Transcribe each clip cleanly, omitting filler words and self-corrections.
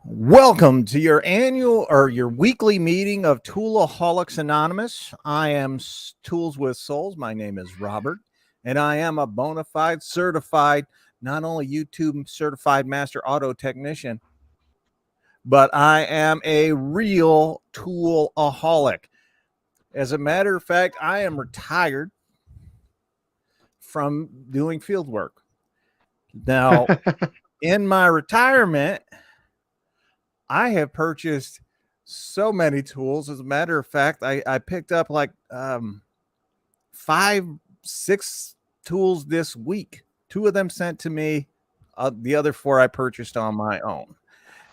Welcome to your annual or your weekly meeting of Toolaholics Anonymous. I am Tools with Souls. My name is Robert, and I am a bona fide certified, not only YouTube certified master auto technician, but I am a real toolaholic. As a matter of fact, I am retired from doing field work. Now, in my retirement, I have purchased so many tools. As a matter of fact, I picked up like 5, 6 tools this week. 2 of them sent to me. The other 4 I purchased on my own.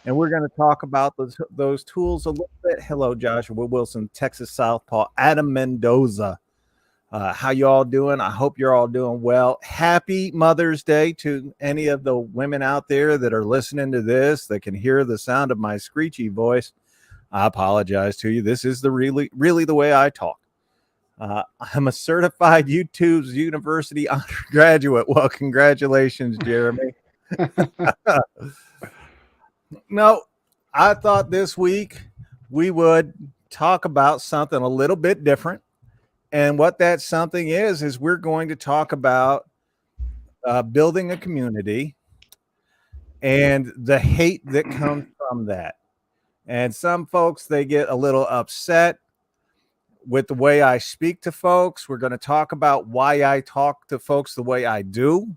And we're going to talk about those tools a little bit. Hello, Joshua Wilson, Texas Southpaw, Adam Mendoza. How you all doing? I hope you're all doing well. Happy Mother's Day to any of the women out there that are listening to this that can hear the sound of my screechy voice. I apologize to you. This is really the way I talk. I'm a certified YouTube's University undergraduate. Well, congratulations, Jeremy. No, I thought this week we would talk about something a little bit different. And what that something is we're going to talk about building a community and the hate that comes from that. And some folks, they get a little upset with the way I speak to folks. We're going to talk about why I talk to folks the way I do.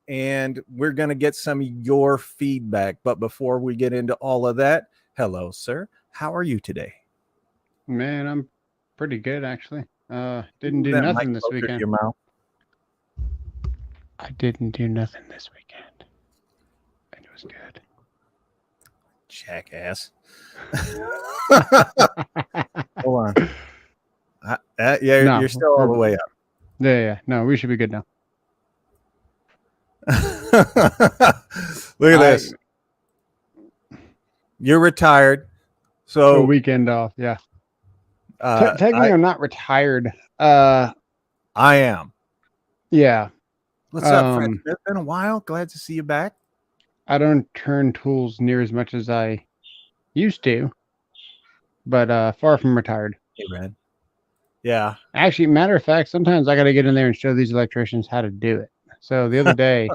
And we're going to get some of your feedback. But before we get into all of that, hello, sir. How are you today? Man, I'm pretty good actually. Didn't do nothing this weekend. Your mouth. I didn't do nothing this weekend. And it was good. Jackass. Hold on. You're still all the way up. Yeah. No, we should be good now. Look at this. You're retired. So weekend off, yeah. Technically, I'm not retired. I am. Yeah. What's up, friend? It's been a while. Glad to see you back. I don't turn tools near as much as I used to, but far from retired. Hey, Red. Yeah. Actually, matter of fact, sometimes I got to get in there and show these electricians how to do it. So the other day,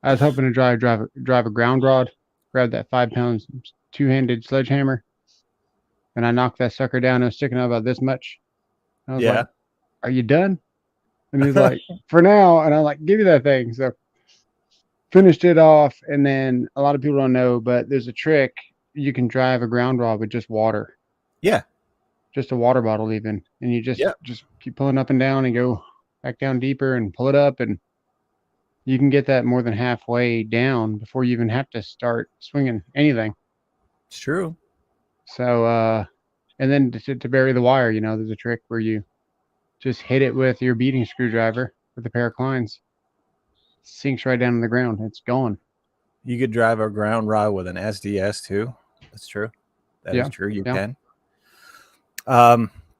I was hoping to drive a ground rod, grab that 5-pound 2-handed sledgehammer, and I knocked that sucker down. It was sticking out about this much. I was like, "Are you done?" And he's like, "For now." And I'm like, "Give me that thing." So finished it off, and then a lot of people don't know, but there's a trick. You can drive a ground rod with just water. Yeah. Just a water bottle even. And you just keep pulling up and down and go back down deeper and pull it up, and you can get that more than halfway down before you even have to start swinging anything. It's true. So, and then to bury the wire, there's a trick where you just hit it with your beating screwdriver with a pair of Kleins. Sinks right down in the ground. It's gone. You could drive a ground rod with an SDS too. That's true. That is true. You can.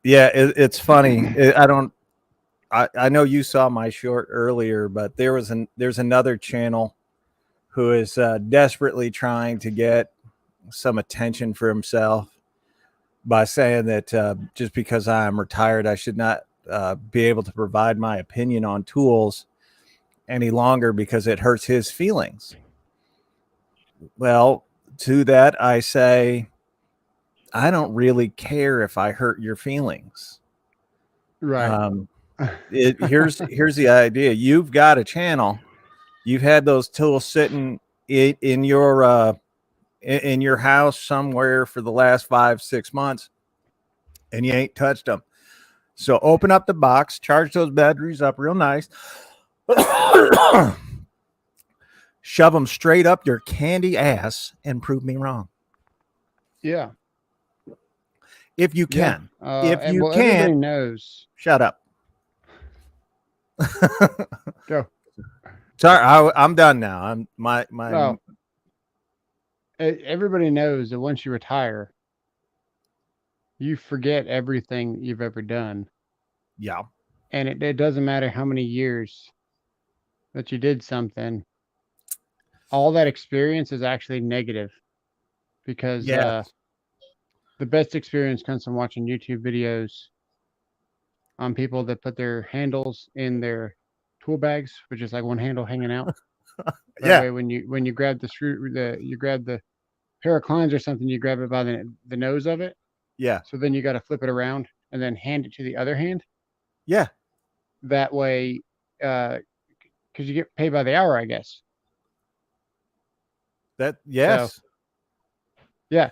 It's funny. I know you saw my short earlier, but there's another channel who is desperately trying to get some attention for himself by saying that just because I am retired, I should not be able to provide my opinion on tools any longer because it hurts his feelings. Well, to that I say, I don't really care if I hurt your feelings. Right. Here's the idea. You've got a channel. You've had those tools sitting in your house somewhere for the last 5-6 months, and you ain't touched them. So open up the box, charge those batteries up real nice, shove them straight up your candy ass, and prove me wrong. Yeah. If you can. If you can. Everybody knows. Shut up. Go. Sorry, I'm done now. Everybody knows that once you retire, you forget everything you've ever done. Yeah. And it doesn't matter how many years that you did something. All that experience is actually negative. because Yes. the best experience comes from watching YouTube videos on people that put their handles in their tool bags, which is like one handle hanging out. That Yeah. way, when you grab you grab the pair of clines or something, you grab it by the nose of it. Yeah. So then you got to flip it around and then hand it to the other hand. Yeah. That way, because you get paid by the hour, I guess. Yes. Yeah.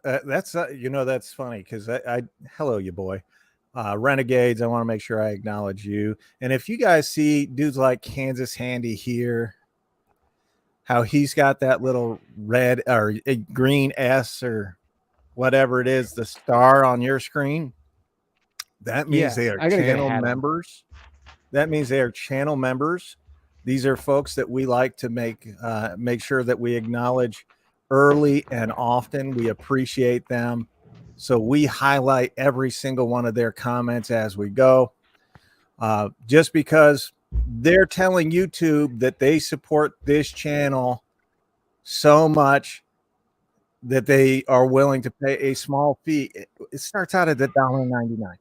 That's that's funny because I hello you boy, Renegades. I want to make sure I acknowledge you. And if you guys see dudes like Kansas Handy here, how he's got that little red or green S or whatever it is, the star on your screen, that means they are I gotta get a channel hat on. members. That means they are channel members. These are folks that we like to make sure that we acknowledge early and often. We appreciate them. So we highlight every single one of their comments as we go. Just because they're telling YouTube that they support this channel so much that they are willing to pay a small fee. It starts out at $1.99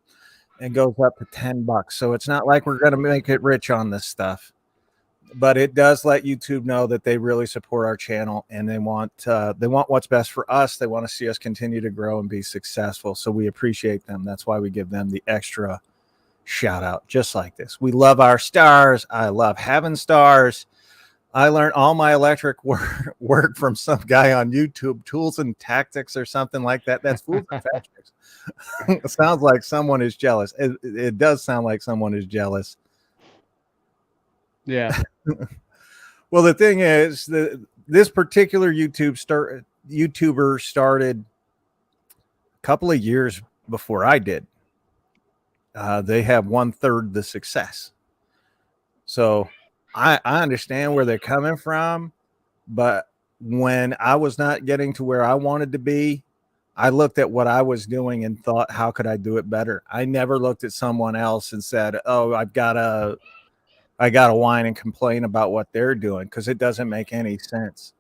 and goes up to $10. So it's not like we're going to make it rich on this stuff, but it does let YouTube know that they really support our channel and they want what's best for us. They want to see us continue to grow and be successful. So we appreciate them. That's why we give them the extra shout out, just like this. We love our stars. I love having stars. I learned all my electric work from some guy on YouTube, Tools and Tactics or something like that. That's Fools and Factories. It sounds like someone is jealous. It does sound like someone is jealous. Yeah. Well, the thing is, this particular YouTuber started a couple of years before I did. They have 1/3 the success. So I understand where they're coming from, but when I was not getting to where I wanted to be, I looked at what I was doing and thought, how could I do it better? I never looked at someone else and said, oh, I gotta whine and complain about what they're doing, because it doesn't make any sense.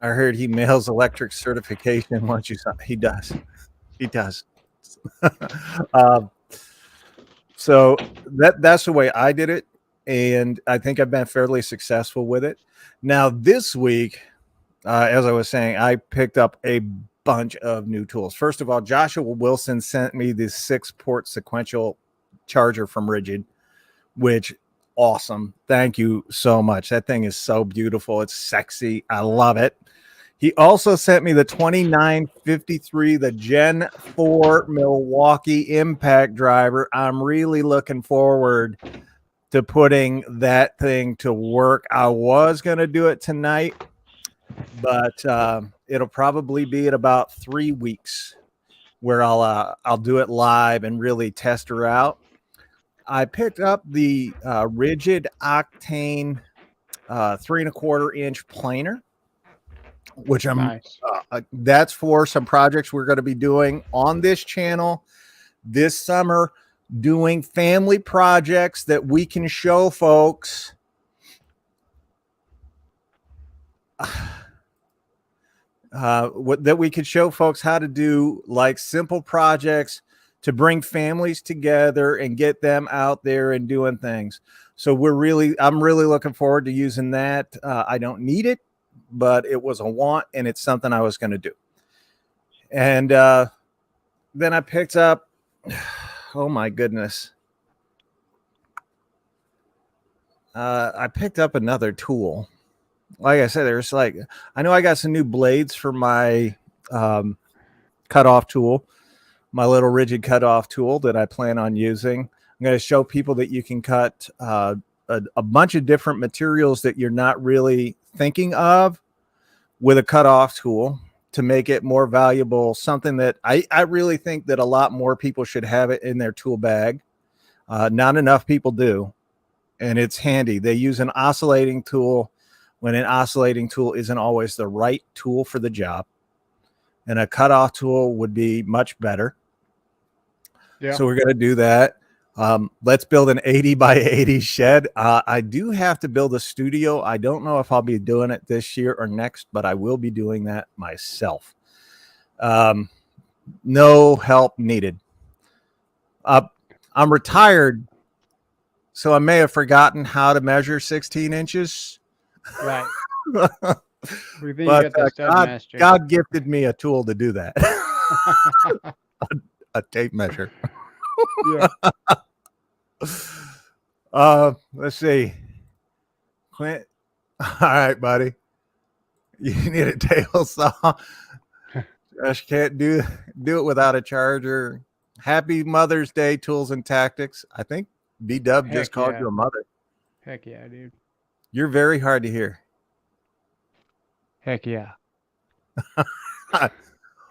I heard he mails electric certification once you saw. He does. So that's the way I did it, and I think I've been fairly successful with it. Now this week, as I was saying, I picked up a bunch of new tools. First of all, Joshua Wilson sent me this 6-port sequential charger from Rigid, which awesome. Thank you so much. That thing is so beautiful. It's sexy. I love it. He also sent me the 2953, the Gen 4 Milwaukee impact driver. I'm really looking forward to putting that thing to work. I was going to do it tonight, but it'll probably be at about 3 weeks where I'll do it live and really test her out. I picked up the Rigid Octane 3¼ planer, which I'm Nice. that's for some projects we're going to be doing on this channel this summer, doing family projects that we can show folks that we could show folks how to do, like simple projects to bring families together and get them out there and doing things. So I'm really looking forward to using that. I don't need it, but it was a want, and it's something I was going to do. And then I picked up, oh my goodness, I picked up another tool. Like I said, I know I got some new blades for my cutoff tool, my little Rigid cutoff tool that I plan on using. I'm going to show people that you can cut a bunch of different materials that you're not really thinking of with a cutoff tool to make it more valuable. Something that I really think that a lot more people should have it in their tool bag. Not enough people do, and it's handy. They use an oscillating tool when an oscillating tool isn't always the right tool for the job, and a cutoff tool would be much better. Yeah. So we're going to do that. Let's build an 80 by 80 shed. I do have to build a studio. I don't know if I'll be doing it this year or next, but I will be doing that myself. No help needed. I'm retired, so I may have forgotten how to measure 16 inches. Right. We think But you got the stud God, master. God gifted me a tool to do that. A tape measure. Yeah. Let's see. Clint. All right, buddy. You need a table saw. Just can't do it without a charger. Happy Mother's Day, Tools and Tactics. I think B-Dub just Heck called yeah. you a mother. Heck yeah, dude. You're very hard to hear. Heck yeah.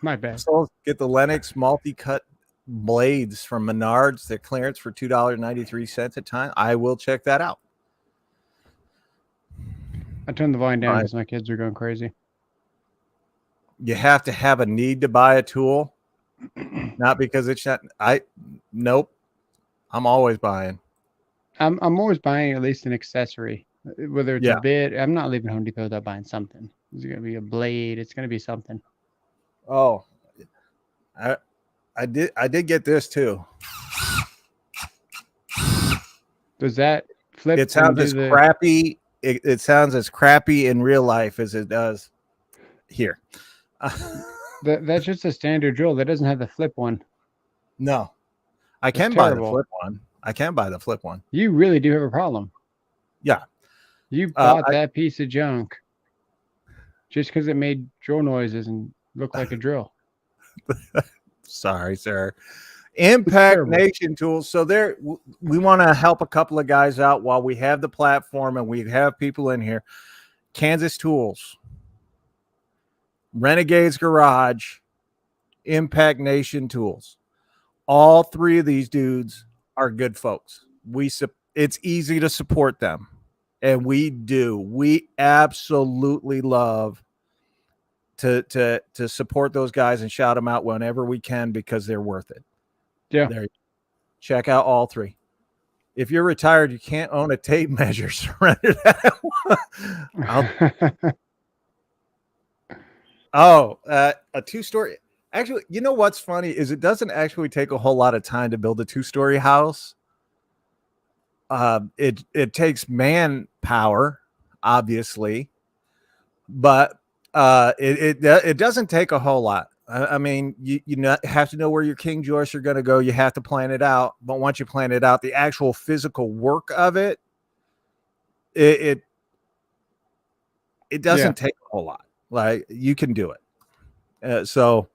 My bad. So get the Lennox multi-cut blades from Menards. They're clearance for $2.93 a time. I will check that out. I turned the volume down Right. because my kids are going crazy. You have to have a need to buy a tool, not because it's not. Nope. I'm always buying. I'm always buying at least an accessory, whether it's Yeah. a bit. I'm not leaving Home Depot without buying something. It's gonna be a blade. It's gonna be something. Oh, I did get this too. Does that flip? It sounds as crappy. It sounds as crappy in real life as it does here. That's just a standard drill. That doesn't have the flip one. No, I That's can buy the terrible. flip one. I can buy the flip one. You really do have a problem. Yeah. You bought that piece of junk just because it made drill noises and looked like a drill. Sorry, sir. Impact terrible. Nation Tools. So there, we want to help a couple of guys out while we have the platform and we have people in here. Kansas Tools, Renegades Garage, Impact Nation Tools. All three of these dudes are good folks. It's easy to support them, and we do. We absolutely love to support those guys and shout them out whenever we can because they're worth it. Yeah. There. Check out all three. If you're retired, you can't own a tape measure. Surrender that. A two-story. Actually, you know what's funny is it doesn't actually take a whole lot of time to build a two-story house. It takes manpower, obviously, but it doesn't take a whole lot. I mean, you have to know where your king joists are going to go. You have to plan it out. But once you plan it out, the actual physical work of it doesn't take a whole lot. Like, you can do it. So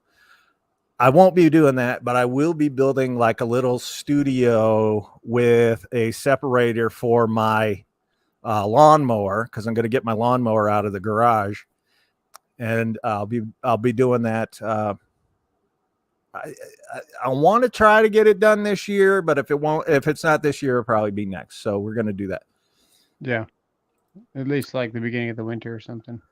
I won't be doing that, but I will be building like a little studio with a separator for my lawnmower, because I'm going to get my lawnmower out of the garage. And I'll be doing that. I want to try to get it done this year, but if it's not this year, it'll probably be next. So we're going to do that. Yeah. At least like the beginning of the winter or something.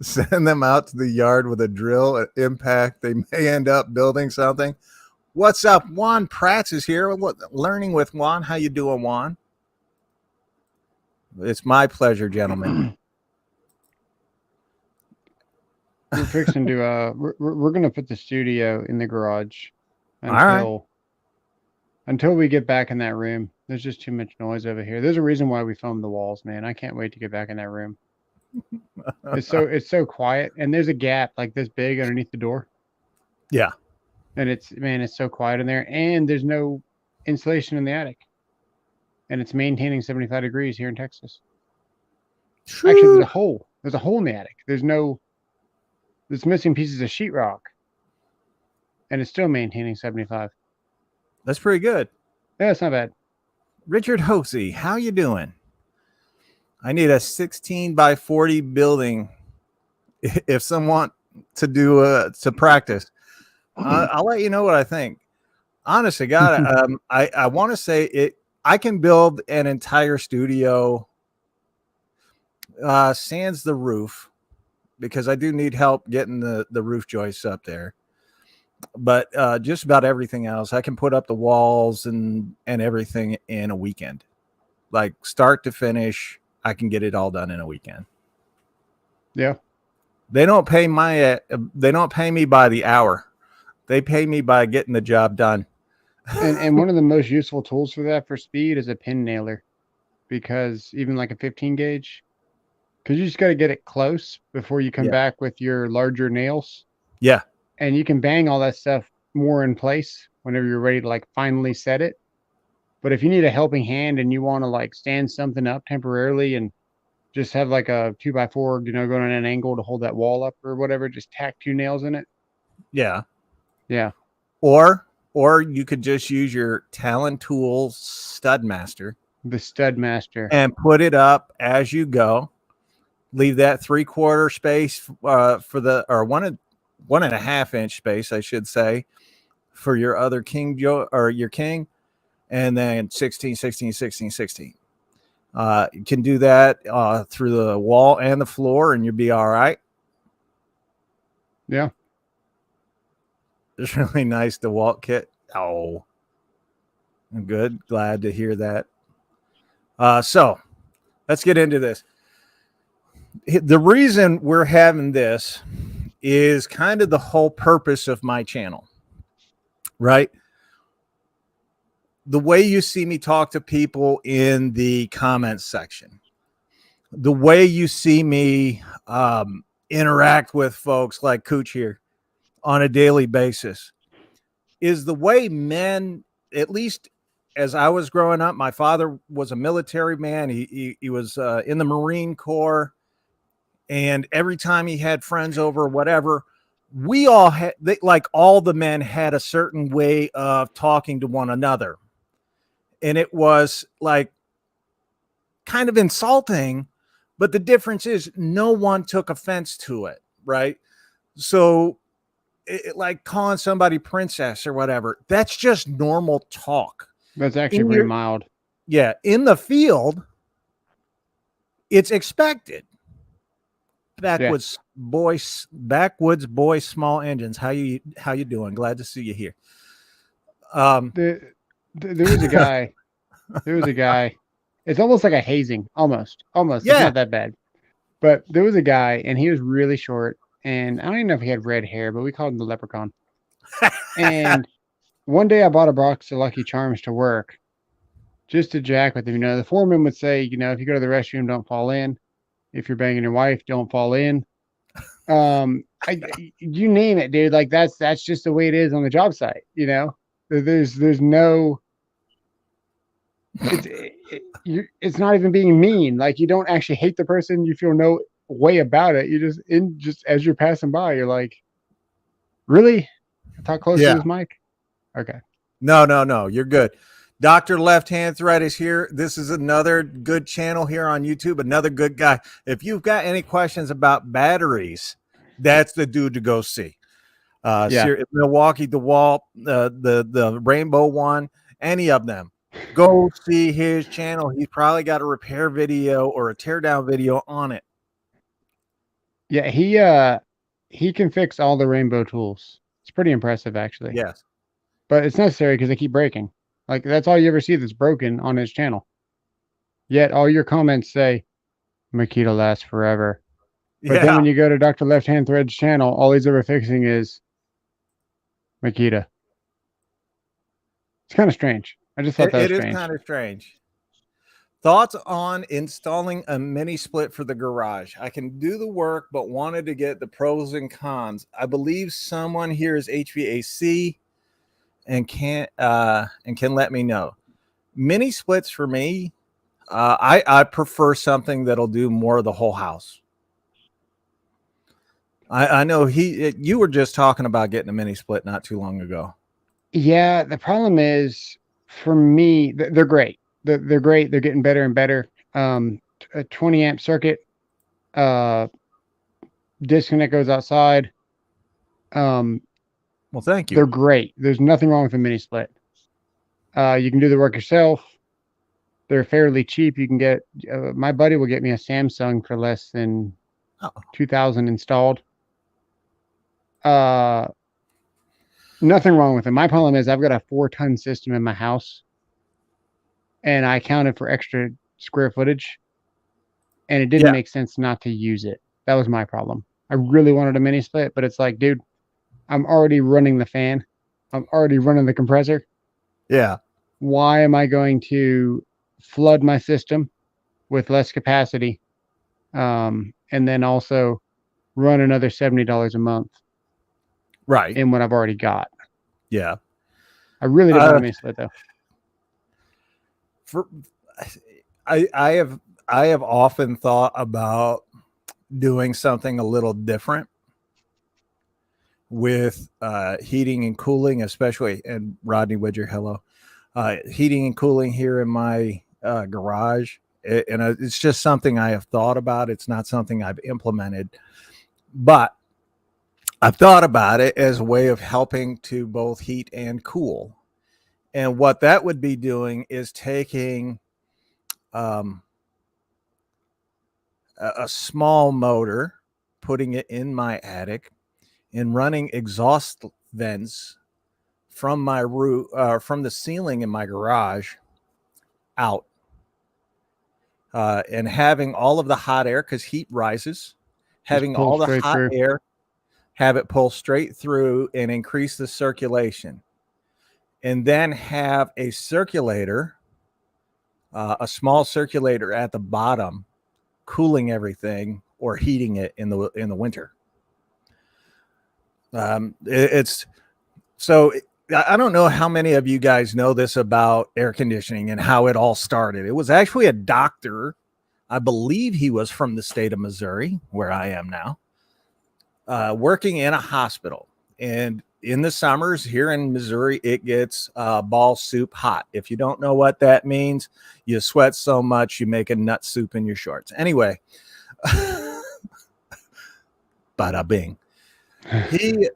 Send them out to the yard with a drill at Impact. They may end up building something. What's up? Juan Prats is here. Learning with Juan. How you doing, Juan? It's my pleasure, gentlemen. We're fixing to we're gonna put the studio in the garage until we get back in that room. There's just too much noise over here. There's a reason why we foamed the walls, man. I can't wait to get back in that room. It's so quiet, and there's a gap like this big underneath the door. Yeah. And it's so quiet in there, and there's no insulation in the attic. And it's maintaining 75 degrees here in Texas. Actually, there's a hole. There's a hole in the attic. There's missing pieces of sheetrock. And it's still maintaining 75. That's pretty good. Yeah, it's not bad. Richard Hosey, how you doing? I need a 16 by 40 building if someone to do to practice. I'll let you know what I think. Honestly, God, I want to say it. I can build an entire studio, sans the roof, because I do need help getting the roof joists up there. but just about everything else, I can put up the walls and everything in a weekend, like start to finish. I can get it all done in a weekend. Yeah. They don't pay me by the hour. They pay me by getting the job done. And one of the most useful tools for that for speed is a pin nailer, because even like a 15 gauge, because you just got to get it close before you come Yeah. back with your larger nails. Yeah. And you can bang all that stuff more in place whenever you're ready to like finally set it. But if you need a helping hand and you want to like stand something up temporarily and just have like a 2x4, going at an angle to hold that wall up or whatever, just tack 2 nails in it. Yeah. Yeah. Or you could just use your Talon Tools Studmaster, The Studmaster, and put it up as you go. Leave that 3/4 space for the, or 1.5 inch space, I should say, for your other king or your king, and then 16, 16, 16, 16. You can do that through the wall and the floor, and you'll be all right. Yeah. It's really nice DeWalt kit. Oh, I'm good. Glad to hear that. So let's get into this. The reason we're having this is kind of the whole purpose of my channel, right? The way you see me talk to people in the comments section, the way you see me interact with folks like Cooch here on a daily basis, is the way men, at least as I was growing up, my father was a military man. He was in the Marine Corps. And every time he had friends over or whatever, we all had, like all the men had a certain way of talking to one another. And it was like kind of insulting, but the difference is no one took offense to it, right? So like calling somebody princess or whatever, that's just normal talk. That's actually pretty mild. Yeah. In the field, it's expected. Backwoods boys, small engines. How you doing? Glad to see you here. There was a guy. There was a guy. It's almost like a hazing. Almost. Yeah. It's not that bad. But there was a guy, and he was really short, and I don't even know if he had red hair, but we called him the leprechaun. And one day I bought a box of Lucky Charms to work, just to jack with him. The foreman would say, if you go to the restroom, don't fall in. If you're banging your wife, don't fall in. You name it, dude. Like that's just the way it is on the job site. There's no. It's not even being mean. Like you don't actually hate the person. You feel no way about it. You just as you're passing by, you're like, really? Talk close to this mic. Okay. No. You're good. Dr. Left Hand Thread is here. This is another good channel here on YouTube. Another good guy. If you've got any questions about batteries, that's the dude to go see. Milwaukee, DeWalt, the Rainbow one, any of them. Go see his channel. He's probably got a repair video or a teardown video on it. Yeah, he can fix all the Rainbow tools. It's pretty impressive, actually. Yes. But it's necessary because they keep breaking. Like that's all you ever see that's broken on his channel. Yet all your comments say Makita lasts forever. But then when you go to Dr. Left Hand Thread's channel, all he's ever fixing is Makita. It's kind of strange. I just thought that was strange. It is kind of strange. Thoughts on installing a mini split for the garage? I can do the work, but wanted to get the pros and cons. I believe someone here is HVAC and can let me know. Mini splits for me, I prefer something that'll do more of the whole house. I know you were just talking about getting a mini split not too long ago. Yeah, the problem is for me, they're great. They're great. They're getting better and better. A 20 amp circuit, disconnect goes outside. Well, thank you. They're great. There's nothing wrong with a mini split. You can do the work yourself. They're fairly cheap. You can get, my buddy will get me a Samsung for less than $2,000 installed. Nothing wrong with it. My problem is I've got a 4-ton system in my house, and I counted for extra square footage, and it didn't Yeah. make sense not to use it. That was my problem. I really wanted a mini split, but it's like, dude, I'm already running the fan. I'm already running the compressor. Yeah. Why am I going to flood my system with less capacity, and then also run another $70 a month Right. in what I've already got? Yeah. I really didn't want a mini split though. For I have often thought about doing something a little different with heating and cooling, especially, and Rodney Widger, hello, heating and cooling here in my garage. And it's just something I have thought about. It's not something I've implemented, but I've thought about it as a way of helping to both heat and cool. And what that would be doing is taking um, a small motor, putting it in my attic, and running exhaust vents from my roof, from the ceiling in my garage out, and having all of the hot air, because heat rises, having pull all the straight hot through. air, have it pull straight through and increase the circulation, and then have a circulator, a small circulator at the bottom, cooling everything or heating it in the winter. It's so I don't know how many of you guys know this about air conditioning and how it all started. It was actually a doctor, I believe he was from the state of Missouri, where I am now, working in a hospital. And in the summers here in Missouri, it gets ball soup hot. If you don't know what that means, you sweat so much you make a nut soup in your shorts. Anyway, bada bing. He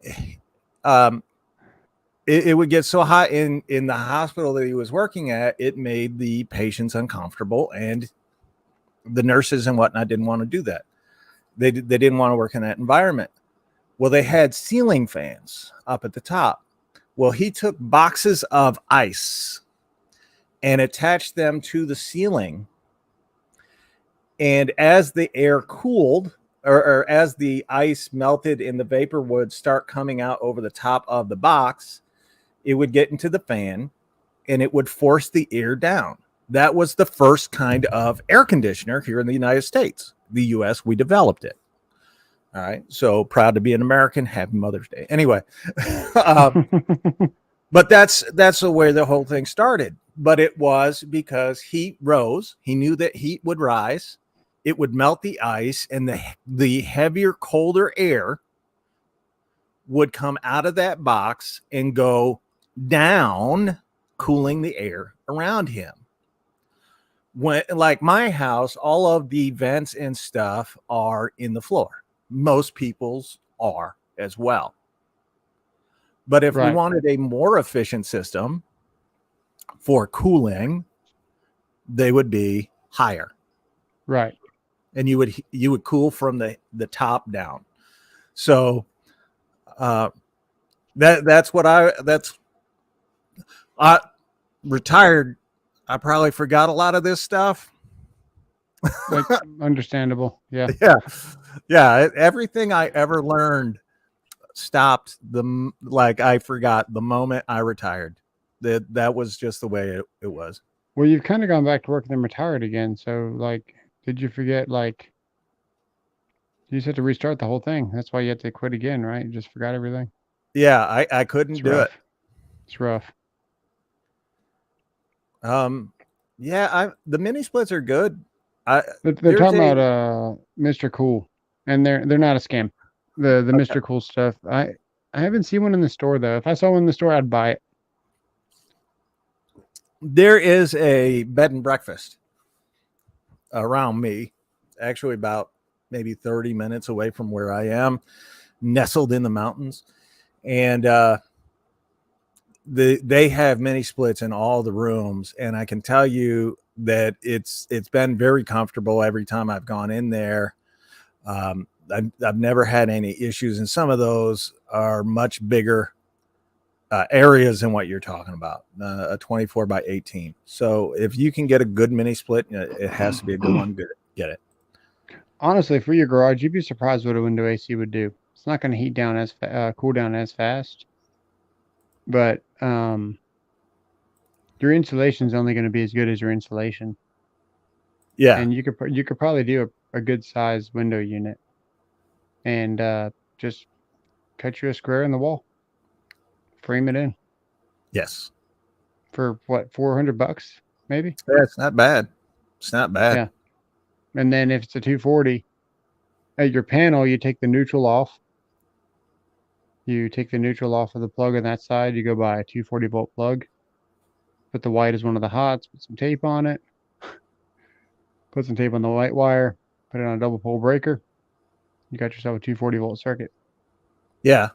it would get so hot in the hospital that he was working at, it made the patients uncomfortable, and the nurses and whatnot didn't want to do that. They didn't want to work in that environment. Well, they had ceiling fans up at the top. Well, he took boxes of ice and attached them to the ceiling, and as the air cooled, or as the ice melted and the vapor would start coming out over the top of the box, it would get into the fan and it would force the air down. That was the first kind of air conditioner here in the United States. The US, we developed it. All right. So proud to be an American. Happy Mother's Day. Anyway, but that's the way the whole thing started. But it was because heat rose. He knew that heat would rise. It would melt the ice, and the heavier, colder air would come out of that box and go down, cooling the air around him. When, like my house, all of the vents and stuff are in the floor. Most people's are as well. But if we wanted a more efficient system for cooling, they would be higher. Right. And you would cool from the top down. So that's what I retired. I probably forgot a lot of this stuff. Like, understandable. Yeah. Yeah. Everything I ever learned stopped I forgot the moment I retired. That was just the way it was. Well, you've kind of gone back to work and then retired again. So, like, did you forget, like, you just had to restart the whole thing? That's why you had to quit again, right? You just forgot everything. Yeah, I couldn't do it. It's rough. Yeah, the mini splits are good. They're talking about Mr. Cool, and they're not a scam. The okay. Mr. Cool stuff. I haven't seen one in the store though. If I saw one in the store, I'd buy it. There is a bed and breakfast around me, actually about maybe 30 minutes away from where I am, nestled in the mountains, and they have mini splits in all the rooms, and I can tell you that it's been very comfortable every time I've gone in there. I've never had any issues, and some of those are much bigger areas than what you're talking about. A 24 by 18. So if you can get a good mini split, it has to be a good one. Get it. Honestly, for your garage, you'd be surprised what a window AC would do. It's not going to heat down as cool down as fast, but your insulation is only going to be as good as your insulation. Yeah. And you could probably do a good size window unit, and just cut you a square in the wall, frame it in Yes. for what, $400 maybe? Yeah, it's not bad. It's not bad. Yeah. And then if it's a 240, at your panel, you take the neutral off. You take the neutral off of the plug on that side. You go buy a 240 volt plug. Put the white as one of the hots. Put some tape on it. Put some tape on the white wire. Put it on a double pole breaker. You got yourself a 240 volt circuit. Yeah.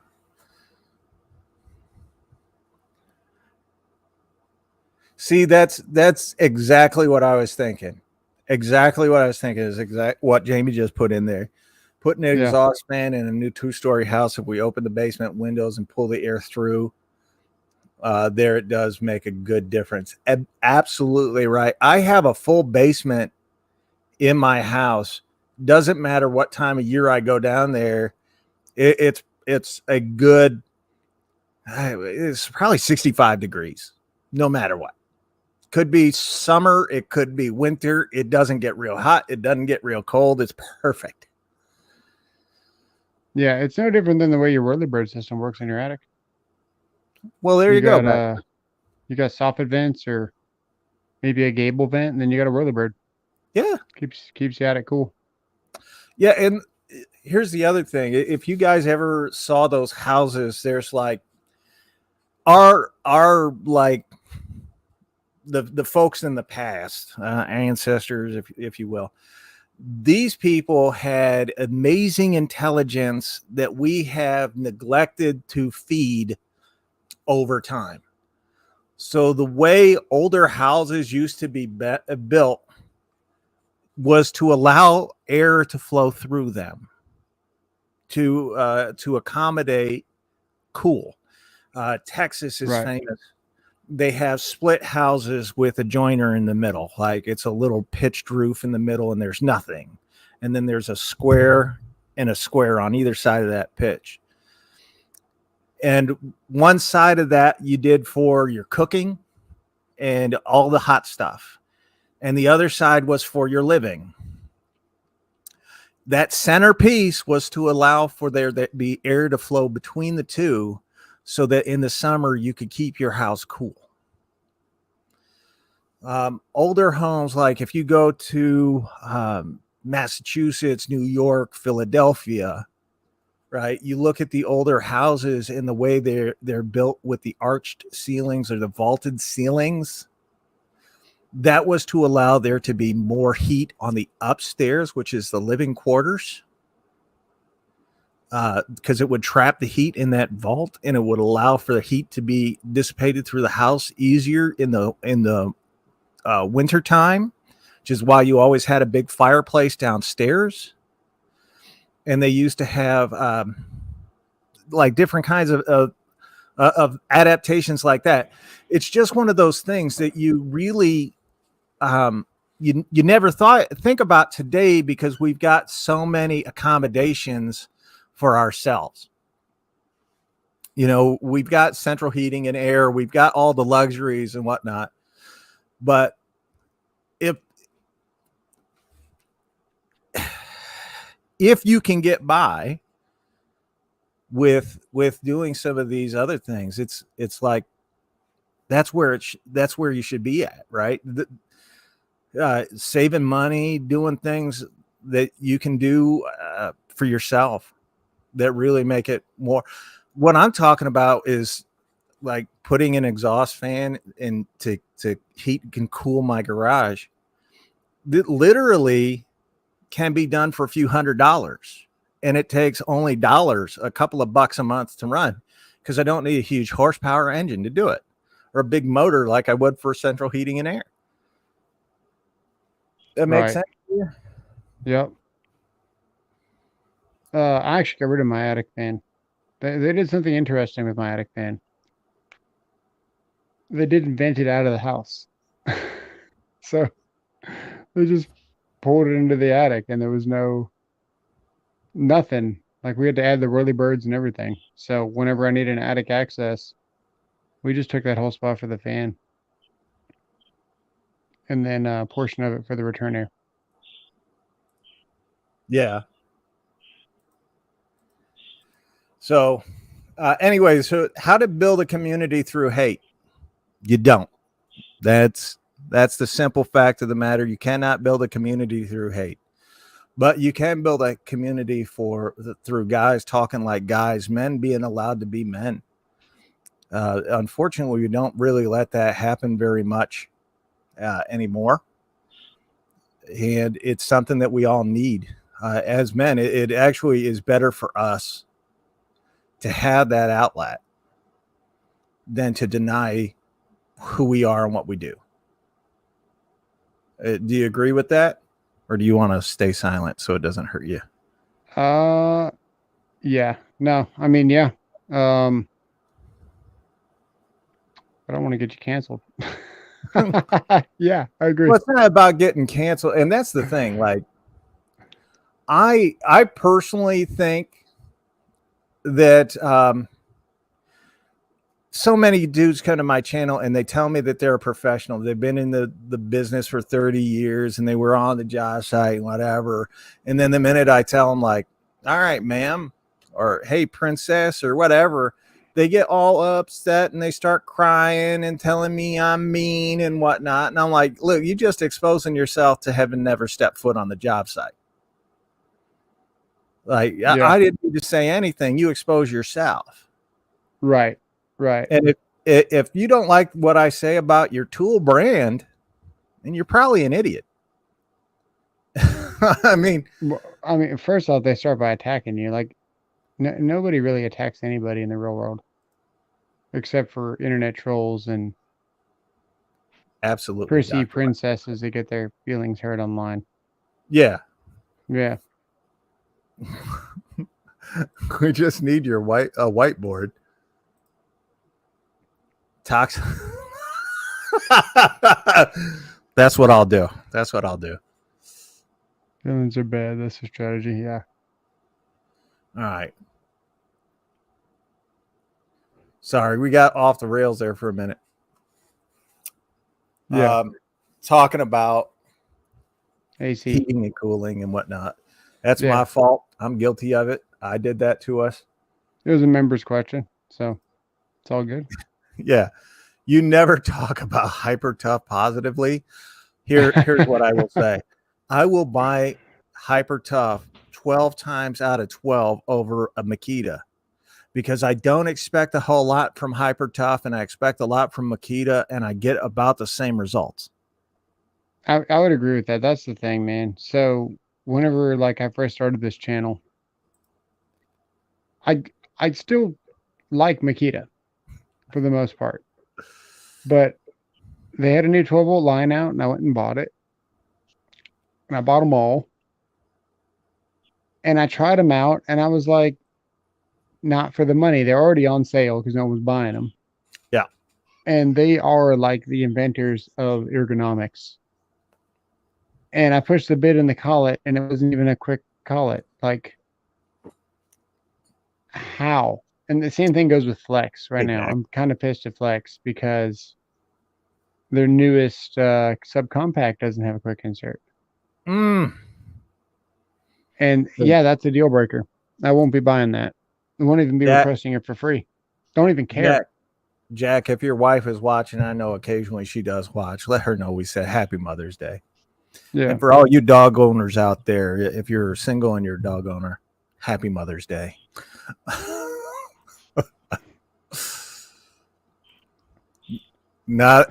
See, that's exactly what I was thinking. Exactly what I was thinking is what Jamie just put in there. Putting an exhaust fan in a new 2-story house, if we open the basement windows and pull the air through, there it does make a good difference. Absolutely right. I have a full basement in my house. Doesn't matter what time of year I go down there. It's a good, it's probably 65 degrees, no matter what. Could be summer, it could be winter. It doesn't get real hot. It doesn't get real cold. It's perfect. Yeah, it's no different than the way your whirlybird system works in your attic. Well, there you go. You got soffit vents or maybe a gable vent, and then you got a whirlybird. Yeah, keeps the attic cool. Yeah, and here's the other thing: if you guys ever saw those houses, there's like our like the folks in the past, ancestors, if you will. These people had amazing intelligence that we have neglected to feed over time. So the way older houses used to be built was to allow air to flow through them to accommodate cool. Texas is famous. They have split houses with a joiner in the middle. Like it's a little pitched roof in the middle and there's nothing. And then there's a square and a square on either side of that pitch. And one side of that you did for your cooking and all the hot stuff. And the other side was for your living. That centerpiece was to allow for there to be air to flow between the two so that in the summer you could keep your house cool. Older homes, like if you go to Massachusetts, New York, Philadelphia, right? You look at the older houses and the way they're built with the arched ceilings or the vaulted ceilings. That was to allow there to be more heat on the upstairs, which is the living quarters, because it would trap the heat in that vault and it would allow for the heat to be dissipated through the house easier in the winter time, which is why you always had a big fireplace downstairs. And they used to have like different kinds of adaptations like that. It's just one of those things that you really you never think about today because we've got so many accommodations for ourselves. You know, we've got central heating and air, we've got all the luxuries and whatnot. But if you can get by with doing some of these other things, it's like that's where you should be at, right? Saving money, doing things that you can do for yourself that really make it more. What I'm talking about is like putting an exhaust fan in to heat and cool my garage. That literally can be done for a few $100s, and it takes only a couple of bucks a month to run because I don't need a huge horsepower engine to do it or a big motor like I would for central heating and air. That makes sense to you? Yep. I actually got rid of my attic fan. They did something interesting with my attic fan. they didn't vent it out of the house. So they just pulled it into the attic and there was nothing. Like we had to add the whirly birds and everything. So whenever I needed an attic access, we just took that whole spot for the fan. And then a portion of it for the return air. Yeah. So, anyway, so how to build a community through hate? You don't. That's the simple fact of the matter. You cannot build a community through hate, but you can build a community through guys talking like guys, men being allowed to be men. Unfortunately, we don't really let that happen very much anymore, and it's something that we all need as men. It actually is better for us to have that outlet than to deny who we are and what we do. Do you agree with that? Or do you want to stay silent so it doesn't hurt you? Yeah. No, I mean, yeah. I don't want to get you canceled. Yeah, I agree. Well, it's not about getting canceled. And that's the thing. Like, I personally think that so many dudes come to my channel and they tell me that they're a professional. They've been in the business for 30 years and they were on the job site, whatever. And then the minute I tell them, like, all right, ma'am, or hey, princess, or whatever, they get all upset and they start crying and telling me I'm mean and whatnot. And I'm like, look, you just exposing yourself to having never stepped foot on the job site. Like, Yeah. I didn't need to say anything. You expose yourself. Right. Right. And if you don't like what I say about your tool brand, then you're probably an idiot. I mean, first off, they start by attacking you. Like, nobody really attacks anybody in the real world, except for internet trolls and absolutely prissy princesses that get their feelings hurt online. Yeah. Yeah. We just need your whiteboard. Toxic. That's what I'll do. That's what I'll do. Feelings are bad. That's the strategy. Yeah. All right. Sorry, we got off the rails there for a minute. Yeah. Talking about AC heating and cooling and whatnot. That's my fault. I'm guilty of it. I did that to us. It was a member's question, so it's all good. Yeah. You never talk about Hyper Tough positively. Here's what I will say. I will buy Hyper Tough 12 times out of 12 over a Makita because I don't expect a whole lot from Hyper Tough and I expect a lot from Makita and I get about the same results. I would agree with that. That's the thing, man. So whenever like I first started this channel, I still like Makita for the most part, but they had a new 12-volt line out and I went and bought it. And I bought them all. And I tried them out and I was like, not for the money. They're already on sale because no one was buying them. Yeah. And they are like the inventors of ergonomics. And I pushed the bid in the collet and it wasn't even a quick collet. Like, how? And the same thing goes with Flex right now. I'm kind of pissed at Flex because their newest subcompact doesn't have a quick insert. And yeah, that's a deal breaker. I won't be buying that. I won't even be requesting it for free. Don't even care. Jack, if your wife is watching, I know occasionally she does watch, let her know we said Happy Mother's Day. Yeah. And for all you dog owners out there, if you're single and you're a dog owner, Happy Mother's Day. Not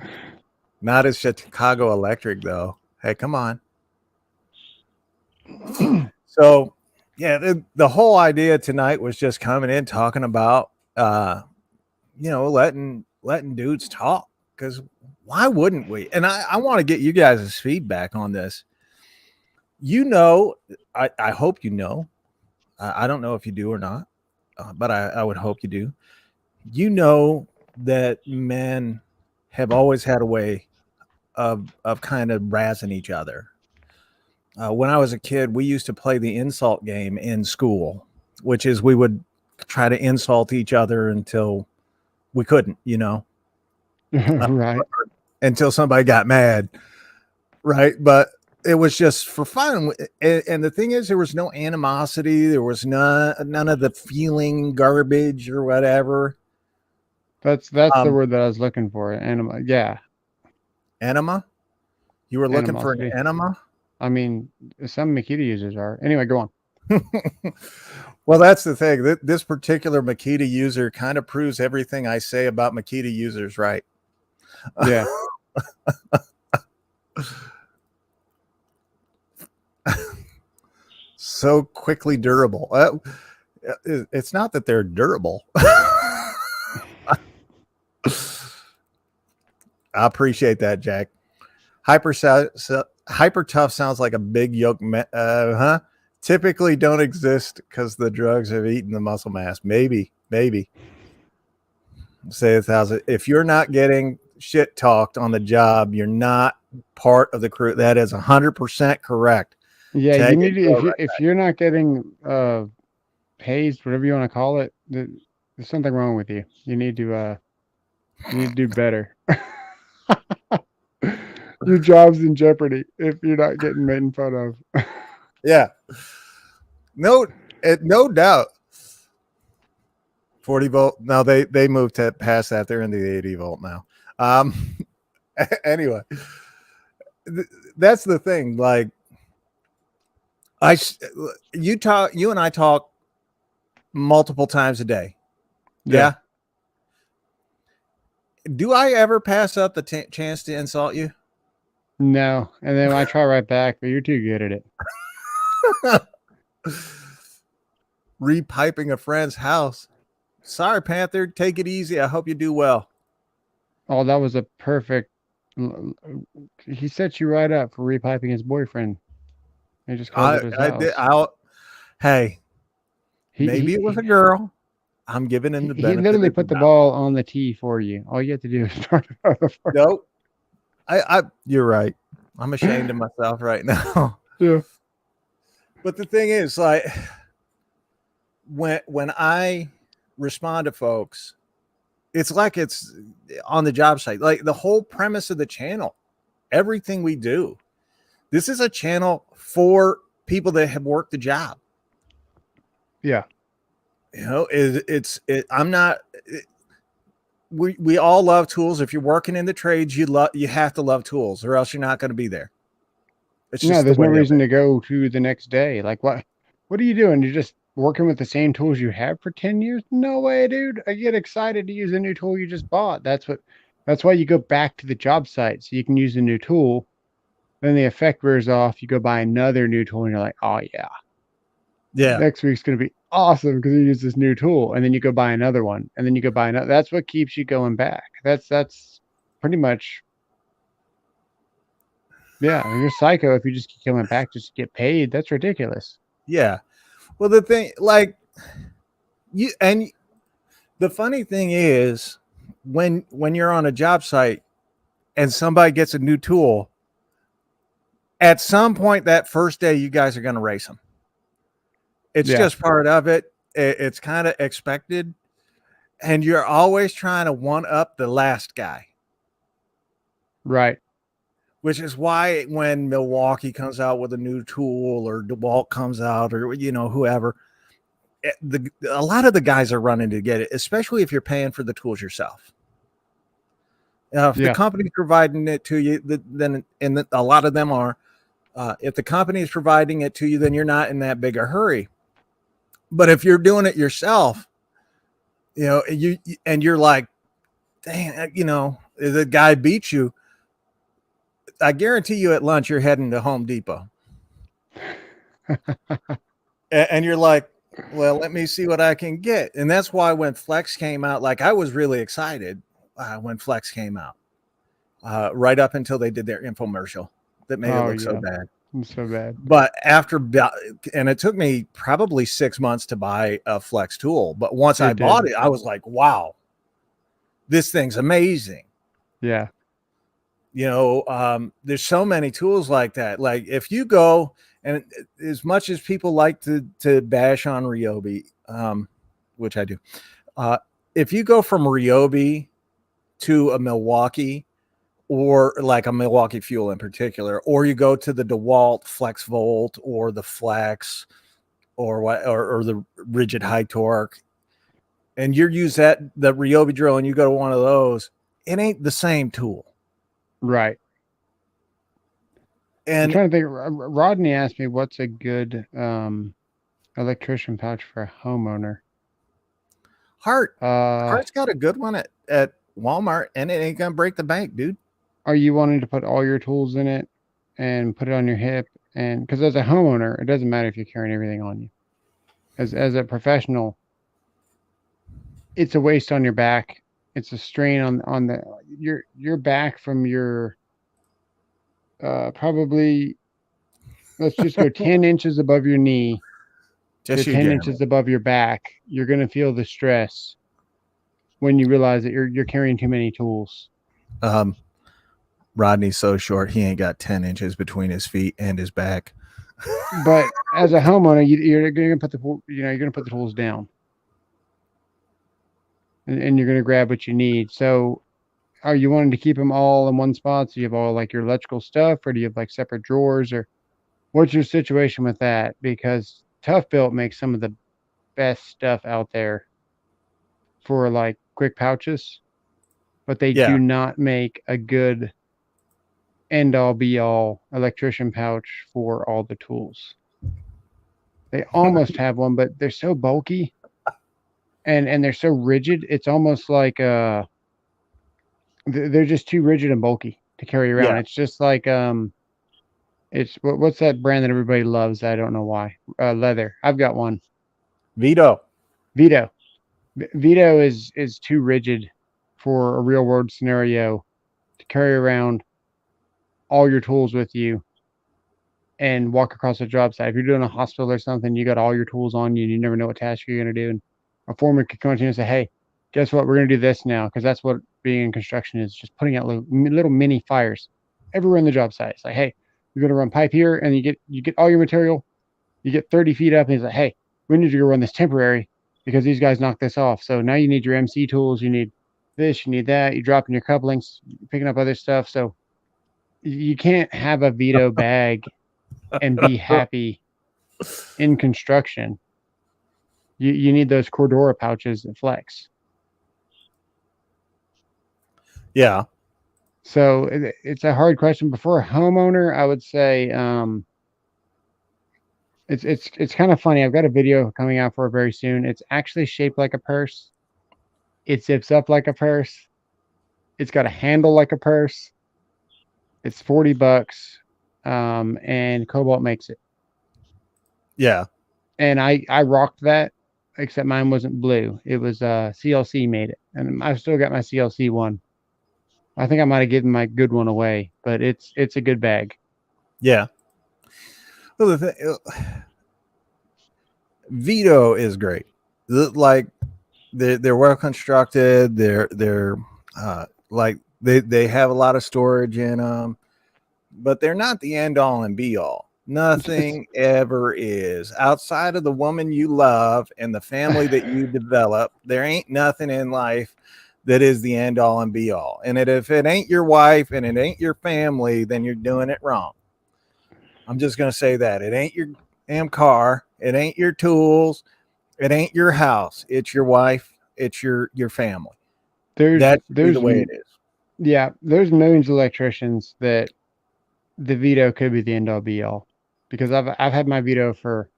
as Chicago Electric though. Hey, come on. So yeah, the whole idea tonight was just coming in talking about letting dudes talk, because why wouldn't we? And I want to get you guys' feedback on this. I hope you know. I don't know if you do or not, but I would hope you do. You know that men have always had a way of kind of razzing each other. When I was a kid, we used to play the insult game in school, which is we would try to insult each other until we couldn't, Right. until somebody got mad, right? But it was just for fun. And the thing is, there was no animosity. There was none of the feeling garbage or whatever. That's the word that I was looking for. Anima. Yeah. Enema? You were looking for an Animosity. enema? I mean, some Makita users are. Anyway, go on. Well, that's the thing. This particular Makita user kind of proves everything I say about Makita users right. Yeah. So quickly durable. It's not that they're durable. I appreciate that, Jack. Hyper tough sounds like a big yoke. Typically don't exist because the drugs have eaten the muscle mass. Maybe. Say 1,000. If you're not getting shit talked on the job, you're not part of the crew. That is 100% correct. Yeah, Tag you need it, to, go right if you're not getting hazed, whatever you want to call it, there's something wrong with you. You need to do better. Your job's in jeopardy if you're not getting made fun of. Yeah. No doubt. 40 volt. No, they moved to past that. They're in the 80 volt now. Anyway, that's the thing. Like, you and I talk multiple times a day. Yeah. Do I ever pass up the chance to insult you? No. And then I try right back, but you're too good at it. Repiping a friend's house. Sorry, Panther. Take it easy. I hope you do well. Oh, that was a perfect. He set you right up for repiping his boyfriend. He just called it his house. Hey, maybe it was a girl. I'm giving him the benefit. He literally put the ball on the tee for you. All you have to do is start it. Nope. You're right. I'm ashamed of myself right now. Yeah. But the thing is, like, when I respond to folks, it's like it's on the job site. Like the whole premise of the channel, everything we do, this is a channel for people that have worked the job. Yeah. We all love tools. If you're working in the trades, you have to love tools, or else you're not going to be there. It's just there's no reason to go to the next day. Like, what are you doing? You're just working with the same tools you have for 10 years? No way, dude. I get excited to use a new tool you just bought. That's why you go back to the job site so you can use a new tool. Then the effect wears off. You go buy another new tool and you're like, oh yeah. Next week's going to be awesome because you use this new tool. And then you go buy another one. And then you go buy another. That's what keeps you going back. That's pretty much. Yeah, you're psycho if you just keep coming back just to get paid. That's ridiculous. Yeah. Well, the thing, like, the funny thing is when you're on a job site and somebody gets a new tool, at some point that first day, you guys are going to race them. It's just part of it. It's kind of expected. And you're always trying to one up the last guy. Right. Which is why when Milwaukee comes out with a new tool or DeWalt comes out or, whoever, a lot of the guys are running to get it, especially if you're paying for the tools yourself. If the company's providing it to you, then a lot of them are. If the company is providing it to you, then you're not in that big a hurry. But if you're doing it yourself, you're like, dang, the guy beats you. I guarantee you at lunch, you're heading to Home Depot. And you're like, well, let me see what I can get. And that's why when Flex came out, like I was really excited when Flex came out, right up until they did their infomercial that made it look so bad. So bad. But and it took me probably 6 months to buy a Flex tool. But once I bought it, I was like, wow, this thing's amazing. Yeah. There's so many tools like that. Like if you go, and as much as people like to bash on Ryobi, which I do, if you go from Ryobi to a Milwaukee, or like a Milwaukee Fuel in particular, or you go to the DeWalt Flex Volt or the Flex or the Rigid High Torque, and you use the Ryobi drill and you go to one of those, it ain't the same tool. Right. I'm And trying to think. Rodney asked me what's a good electrician pouch for a homeowner. Hart's got a good one at Walmart, and it ain't gonna break the bank, dude. Are you wanting to put all your tools in it and put it on your hip? And because as a homeowner, it doesn't matter if you're carrying everything on you. As a professional, it's a waste on your back. It's a strain on your back from your probably, let's just go 10 inches above your knee Just to you, 10 Jeremy. inches above your back. You're going to feel the stress when you realize that you're carrying too many tools. Rodney's so short, he ain't got 10 inches between his feet and his back. But as a homeowner, you're going to put you're going to put the tools down, and you're going to grab what you need. So, are you wanting to keep them all in one spot? So you have all like your electrical stuff, or do you have like separate drawers, or what's your situation with that? Because Tough Built makes some of the best stuff out there for like quick pouches, but they Yeah. do not make a good end all be all electrician pouch for all the tools. They almost have one, but they're so bulky and they're so rigid. It's almost like they're just too rigid and bulky to carry around. Yeah. It's just like it's what's that brand that everybody loves? I don't know why. Leather. I've got one. Vito. Vito is too rigid for a real world scenario to carry around all your tools with you and walk across a job site. If you're doing a hospital or something, you got all your tools on you and you never know what task you're going to do. And a foreman could come to you and say, hey, guess what? We're going to do this now. Because that's what being in construction is, just putting out little mini fires everywhere in the job site. It's like, hey, you're going to run pipe here, and you get all your material. You get 30 feet up, and he's like, hey, we need you to run this temporary because these guys knocked this off. So now you need your MC tools. You need this, you need that. You're dropping your couplings, picking up other stuff. So you can't have a Vito bag and be happy in construction. You need those Cordura pouches that flex. Yeah. So it's a hard question. But for a homeowner, I would say it's kind of funny. I've got a video coming out for it very soon. It's actually shaped like a purse. It zips up like a purse. It's got a handle like a purse. It's $40, and Cobalt makes it. Yeah. And I rocked that, except mine wasn't blue. It was CLC made it, and I've still got my CLC one. I think I might have given my good one away, but it's a good bag. Yeah. Well, Vito is great. Like they're well constructed. They're like they have a lot of storage in them, but they're not the end all and be all. Nothing ever is outside of the woman you love and the family that you develop. There ain't nothing in life that is the end all and be all. And if it ain't your wife and it ain't your family, then you're doing it wrong. I'm just going to say that. It ain't your damn car. It ain't your tools. It ain't your house. It's your wife. It's your family. That's the way it is. Yeah, there's millions of electricians that the Vito could be the end all be all, because I've had my Vito for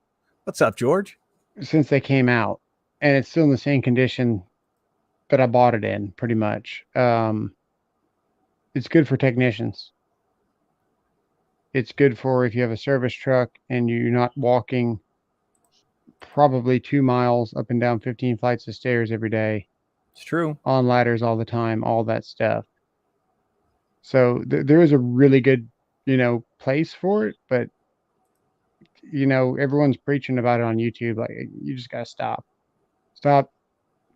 What's up, George? Since they came out, and it's still in the same condition that I bought it in, pretty much. It's good for technicians. It's good for if you have a service truck and you're not walking probably 2 miles up and down 15 flights of stairs every day. It's true. On ladders all the time, all that stuff. So there is a really good, place for it, but everyone's preaching about it on YouTube. Like, you just gotta stop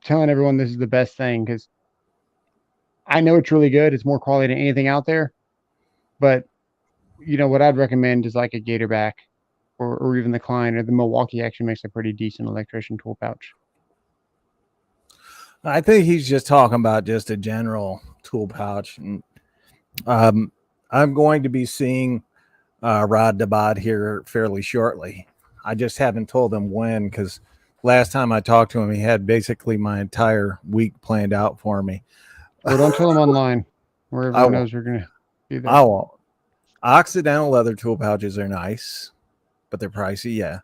telling everyone this is the best thing, because I know it's really good. It's more quality than anything out there. But what I'd recommend is like a Gatorback or even the Klein or the Milwaukee actually makes a pretty decent electrician tool pouch. I think he's just talking about just a general tool pouch. And, I'm going to be seeing Rod Dabad here fairly shortly. I just haven't told him when, because last time I talked to him, he had basically my entire week planned out for me. Well, don't tell him online where everyone knows we're going to be there. I won't. Occidental leather tool pouches are nice, but they're pricey. Yeah.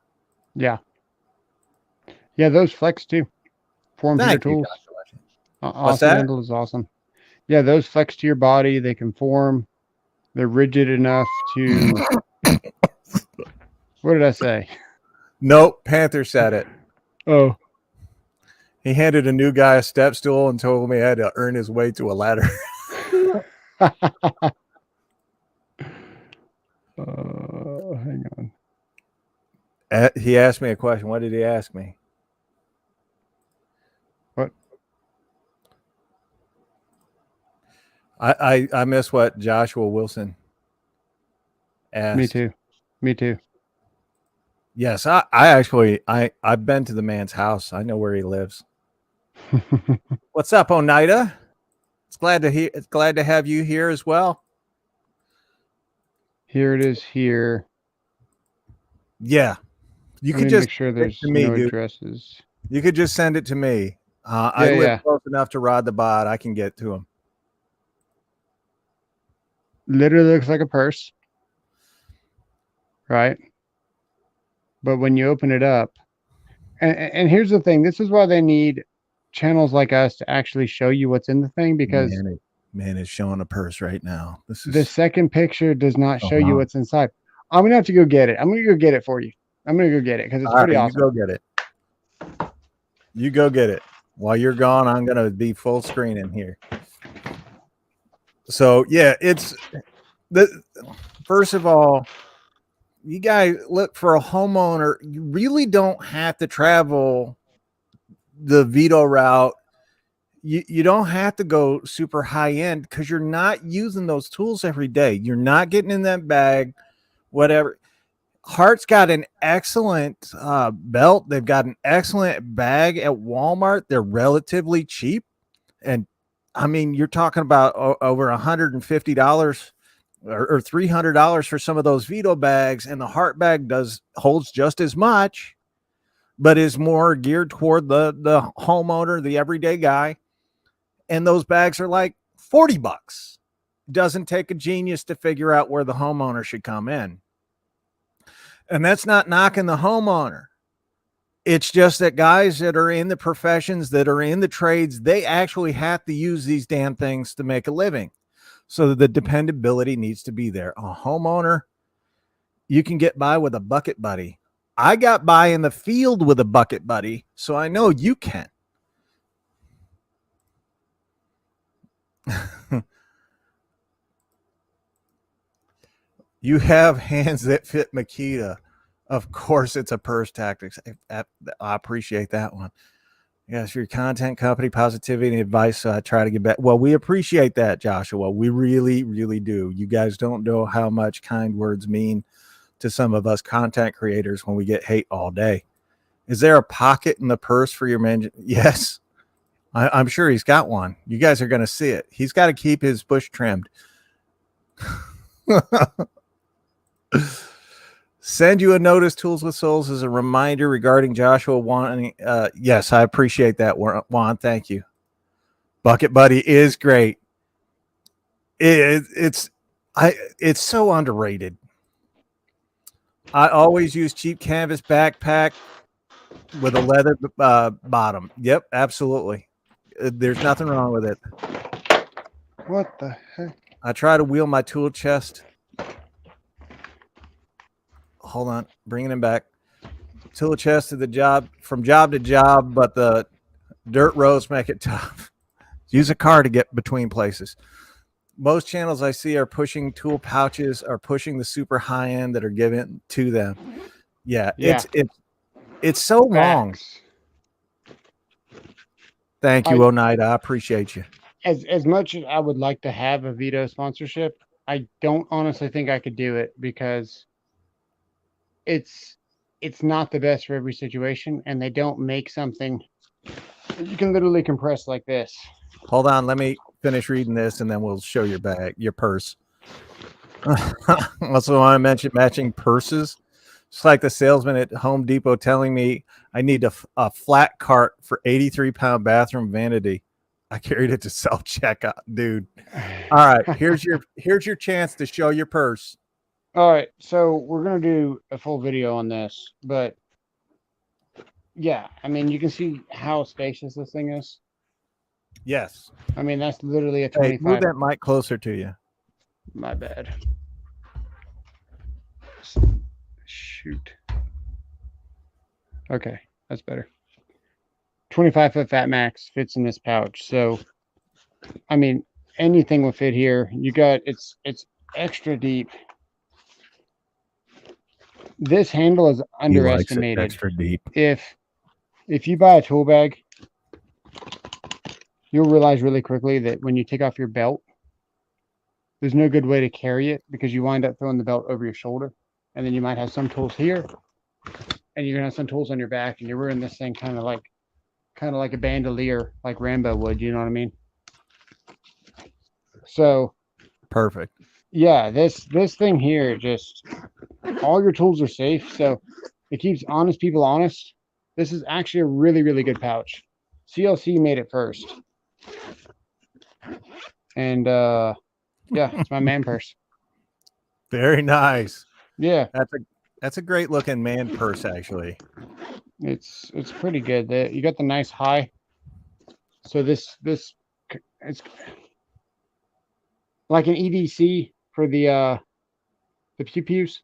Yeah. Yeah, those flex too. Form heater tools. Occidental is awesome. Yeah, those flex to your body. They can form. They're rigid enough to. What did I say? Nope. Panther said it. Oh. He handed a new guy a step stool and told him he had to earn his way to a ladder. Hang on. He asked me a question. What did he ask me? What? I miss what Joshua Wilson asked. Me too. Yes, I've been to the man's house. I know where he lives. What's up, Oneida? It's glad to have you here as well. Here it is here. Yeah. You could just make sure there's no addresses. You could just send it to me. I live close enough to Rod Dabad. I can get to him. Literally looks like a purse. Right? But when you open it up, and here's the thing, this is why they need channels like us to actually show you what's in the thing, because man is showing a purse right now. The second picture does not show you what's inside. I'm gonna have to go get it. I'm gonna go get it for you. I'm gonna go get it because it's pretty awesome. You go get it. You go get it. While you're gone, I'm gonna be full screen in here. So yeah, first of all, you guys look for a homeowner. You really don't have to travel the Vito route. You don't have to go super high end because you're not using those tools every day. You're not getting in that bag, whatever. Hart's got an excellent belt. They've got an excellent bag at Walmart. They're relatively cheap. And I mean, you're talking about over $150 or $300 for some of those Vito bags. And the Hart bag holds just as much, but is more geared toward the homeowner, the everyday guy. And those bags are like $40. Doesn't take a genius to figure out where the homeowner should come in. And that's not knocking the homeowner. It's just that guys that are in the professions, that are in the trades, they actually have to use these damn things to make a living. So the dependability needs to be there. A homeowner, you can get by with a bucket buddy. I got by in the field with a bucket buddy, so I know you can. You have hands that fit Makita. Of course, it's a purse tactics. I appreciate that one. Yes, for your content, company, positivity, and advice. So I try to get back. Well, we appreciate that, Joshua. We really, really do. You guys don't know how much kind words mean to some of us content creators when we get hate all day. Is there a pocket in the purse for your man? Yes. I'm sure he's got one. You guys are going to see it. He's got to keep his bush trimmed. Send you a notice, Tools with Souls, as a reminder regarding Joshua wanting. Yes, I appreciate that, Juan. Thank you. Bucket Buddy is great. It's so underrated. I always use cheap canvas backpack with a leather bottom. Yep, absolutely. There's nothing wrong with it. What the heck? I try to wheel my tool chest. Hold on, bringing him back. Tool chest to the job, from job to job, but the dirt roads make it tough. Use a car to get between places. Most channels I see are pushing tool pouches, are pushing the super high end that are given to them. Yeah. It's so wrong. Thank you, Oneida. I appreciate you. as much as I would like to have a Vito sponsorship, I don't honestly think I could do it because it's it's not the best for every situation, and they don't make something that you can literally compress like this. Hold on, let me finish reading this, and then we'll show your bag, your purse. Also, want to mention matching purses. It's like the salesman at Home Depot telling me I need a flat cart for 83-pound bathroom vanity. I carried it to self checkout, dude. All right, here's your chance to show your purse. All right, so we're gonna do a full video on this, but yeah, I mean, you can see how spacious this thing is. Yes. I mean, that's literally a Hey, 25. move that mic closer to you. My bad. Shoot. Okay, that's better. 25-foot Fat Max fits in this pouch. So, I mean, anything will fit here. You got it's extra deep. This handle is He likes it underestimated. extra deep. If you buy a tool bag, you'll realize really quickly that when you take off your belt, there's no good way to carry it because you wind up throwing the belt over your shoulder, and then you might have some tools here, and you're gonna have some tools on your back, and you're wearing this thing kind of like a bandolier, like Rambo would. You know what I mean? So Perfect. yeah, this thing here, just all your tools are safe, so it keeps honest people honest. This is actually a really, really good pouch. CLC made it first, and yeah, it's my man purse. Very nice. Yeah, That's a great looking man purse, actually. it's pretty good. You got the nice high. So this it's like an EDC for the pew pews.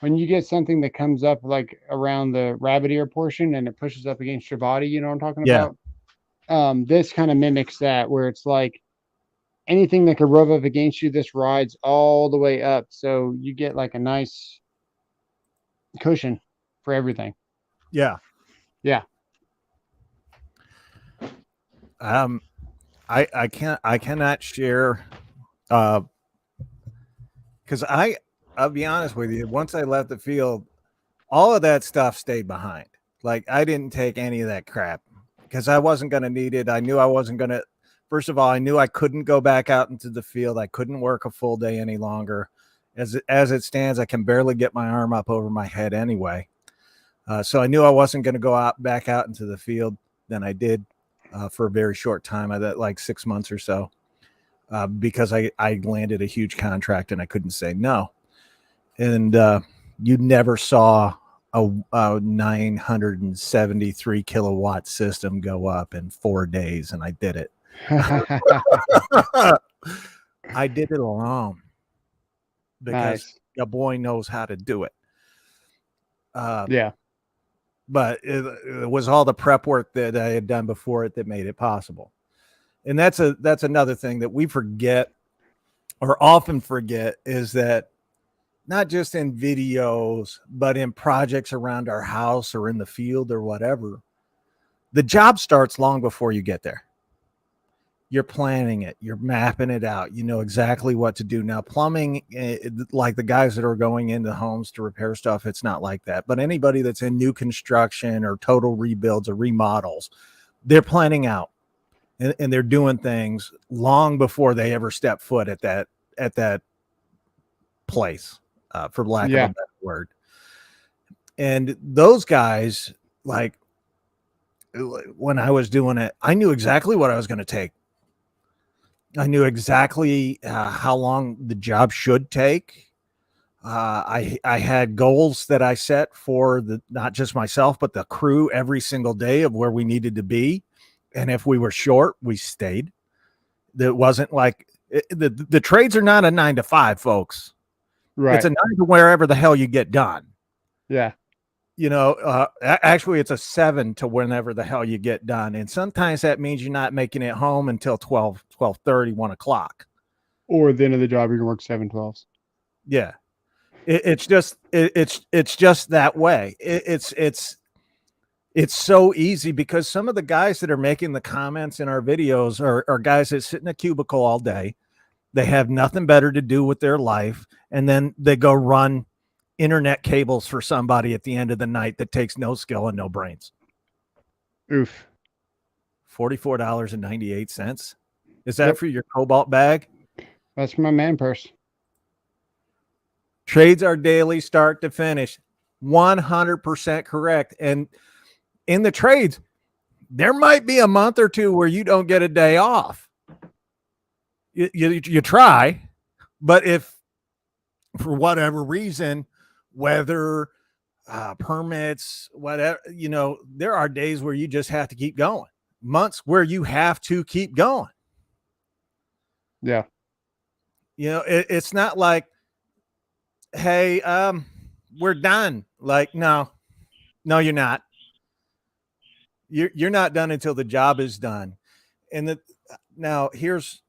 When you get something that comes up like around the rabbit ear portion and it pushes up against your body, you know what I'm talking Yeah. about? This kind of mimics that, where it's like anything that could rub up against you, this rides all the way up. So you get like a nice cushion for everything. Yeah. Yeah. I cannot share because I'll be honest with you, once I left the field, all of that stuff stayed behind. Like I didn't take any of that crap because I wasn't going to need it. I knew I wasn't going to. First of all, I knew I couldn't go back out into the field. I couldn't work a full day any longer. As it stands, I can barely get my arm up over my head anyway. So I knew I wasn't going to go back out into the field. Then I did for a very short time, like 6 months or so, because I landed a huge contract and I couldn't say no. And you never saw a 973 kilowatt system go up in 4 days, and I did it. I did it alone because Nice. your boy knows how to do it. Yeah. But it was all the prep work that I had done before it that made it possible. And that's another thing that we forget or often forget, is that not just in videos, but in projects around our house or in the field or whatever, the job starts long before you get there. You're planning it, you're mapping it out, you know exactly what to do. Now, plumbing, like the guys that are going into homes to repair stuff, it's not like that. But anybody that's in new construction or total rebuilds or remodels, they're planning out and they're doing things long before they ever step foot at that place, for lack of a better word. And those guys, like when I was doing it, I knew exactly what I was going to take. I knew exactly how long the job should take. I had goals that I set for not just myself, but the crew every single day of where we needed to be. And if we were short, we stayed. That wasn't like the trades are not a 9 to 5, folks. Right. It's a 9 to wherever the hell you get done. Yeah. You know, actually it's a 7 to whenever the hell you get done. And sometimes that means you're not making it home until 12:30, 1 o'clock. Or at the end of the job, you're going to work 7/12s. Yeah. It's just that way. It's It's so easy because some of the guys that are making the comments in our videos are guys that sit in a cubicle all day. They have nothing better to do with their life. And then they go run internet cables for somebody at the end of the night that takes no skill and no brains. Oof. $44.98. Is that Yep. for your Cobalt bag? That's my man purse. Trades are daily, start to finish. 100% correct. And in the trades, there might be a month or two where you don't get a day off. You try, but if for whatever reason, weather, permits, whatever, there are days where you just have to keep going. Months where you have to keep going. Yeah. It's not like, hey, we're done. Like, no, you're not. You're not done until the job is done. And now here's,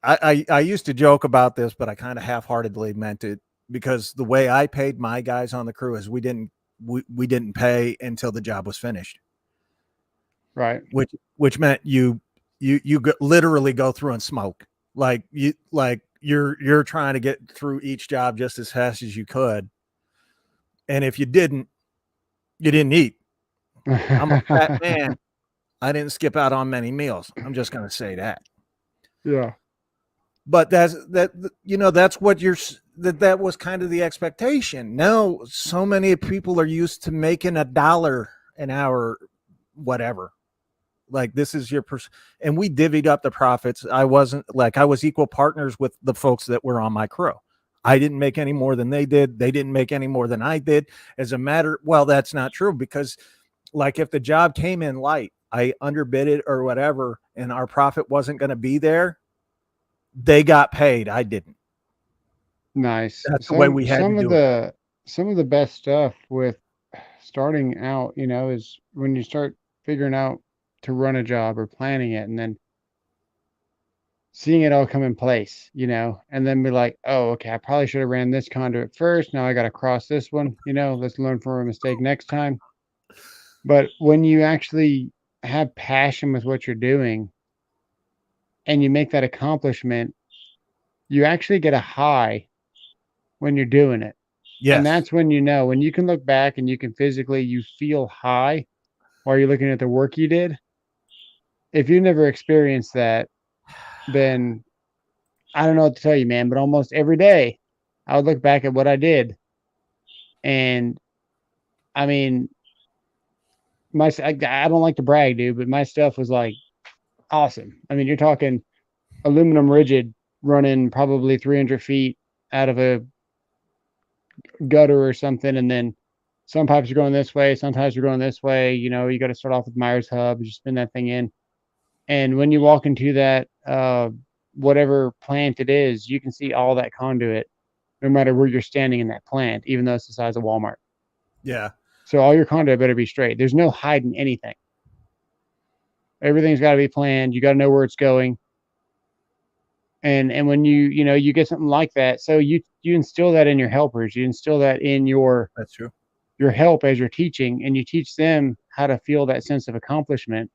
I used to joke about this, but I kind of half-heartedly meant it, because the way I paid my guys on the crew is we didn't pay until the job was finished. Right. Which meant you literally go through and smoke. You're trying to get through each job just as fast as you could. And if you didn't eat. I'm a fat man. I didn't skip out on many meals. I'm just going to say that. Yeah. But that's what that was kind of the expectation. Now, so many people are used to making $1 an hour, whatever. Like, this is your and we divvied up the profits. I was equal partners with the folks that were on my crew. I didn't make any more than they did. They didn't make any more than I did. Well, that's not true, because like if the job came in light, I underbid it or whatever, and our profit wasn't going to be there, they got paid. I didn't. Nice. That's the way we had to do it. Some of the best stuff with starting out, is when you start figuring out to run a job or planning it, and then seeing it all come in place, and then be like, oh, okay, I probably should have ran this conduit first. Now I got to cross this one, let's learn from a mistake next time. But when you actually have passion with what you're doing and you make that accomplishment, you actually get a high when you're doing it. Yes. And that's when when you can look back and you can you feel high while you're looking at the work you did. If you never experienced that, then I don't know what to tell you, man, but almost every day I would look back at what I did. And I mean, I don't like to brag, dude, but my stuff was like awesome. I mean, you're talking aluminum rigid running probably 300 feet out of a gutter or something, and then some pipes are going this way, sometimes you're going this way. You got to start off with Myers hub, you spin that thing in, and when you walk into that whatever plant it is, you can see all that conduit no matter where you're standing in that plant, even though it's the size of Walmart. Yeah. So all your conduit better be straight. There's no hiding anything. Everything's got to be planned. You got to know where it's going. And when you get something like that, so you instill that in your helpers, you instill that in that's true, your help as you're teaching, and you teach them how to feel that sense of accomplishment.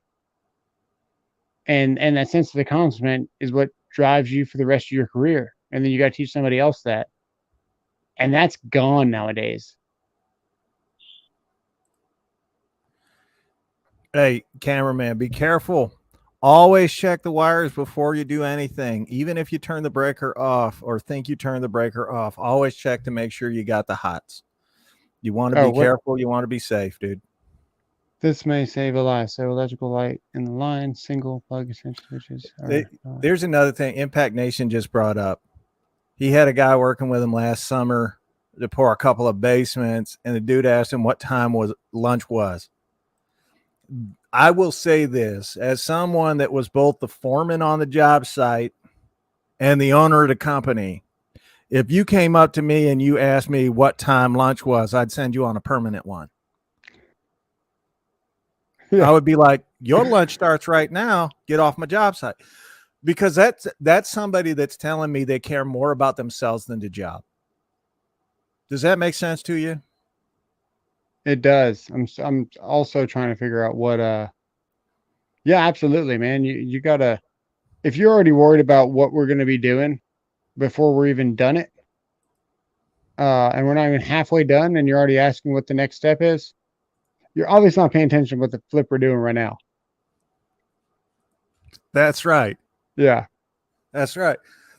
And that sense of accomplishment is what drives you for the rest of your career. And then you got to teach somebody else that. And that's gone nowadays. Hey, cameraman, be careful. Always check the wires before you do anything. Even if you turn the breaker off or think you turn the breaker off, always check to make sure you got the hots. You want to be careful. You want to be safe, dude. This may save a life. So electrical light in the line, single plug essential switches. There's another thing Impact Nation just brought up. He had a guy working with him last summer to pour a couple of basements, and the dude asked him what time lunch was. I will say this, as someone that was both the foreman on the job site and the owner of the company, if you came up to me and you asked me what time lunch was, I'd send you on a permanent one. Yeah. I would be like, your lunch starts right now. Get off my job site. Because that's somebody that's telling me they care more about themselves than the job. Does that make sense to you? It does. I'm also trying to figure out what yeah, absolutely, man. You gotta, if you're already worried about what we're gonna be doing before we're even done it, and we're not even halfway done and you're already asking what the next step is, you're obviously not paying attention to what the flip we're doing right now. That's right. Yeah. That's right.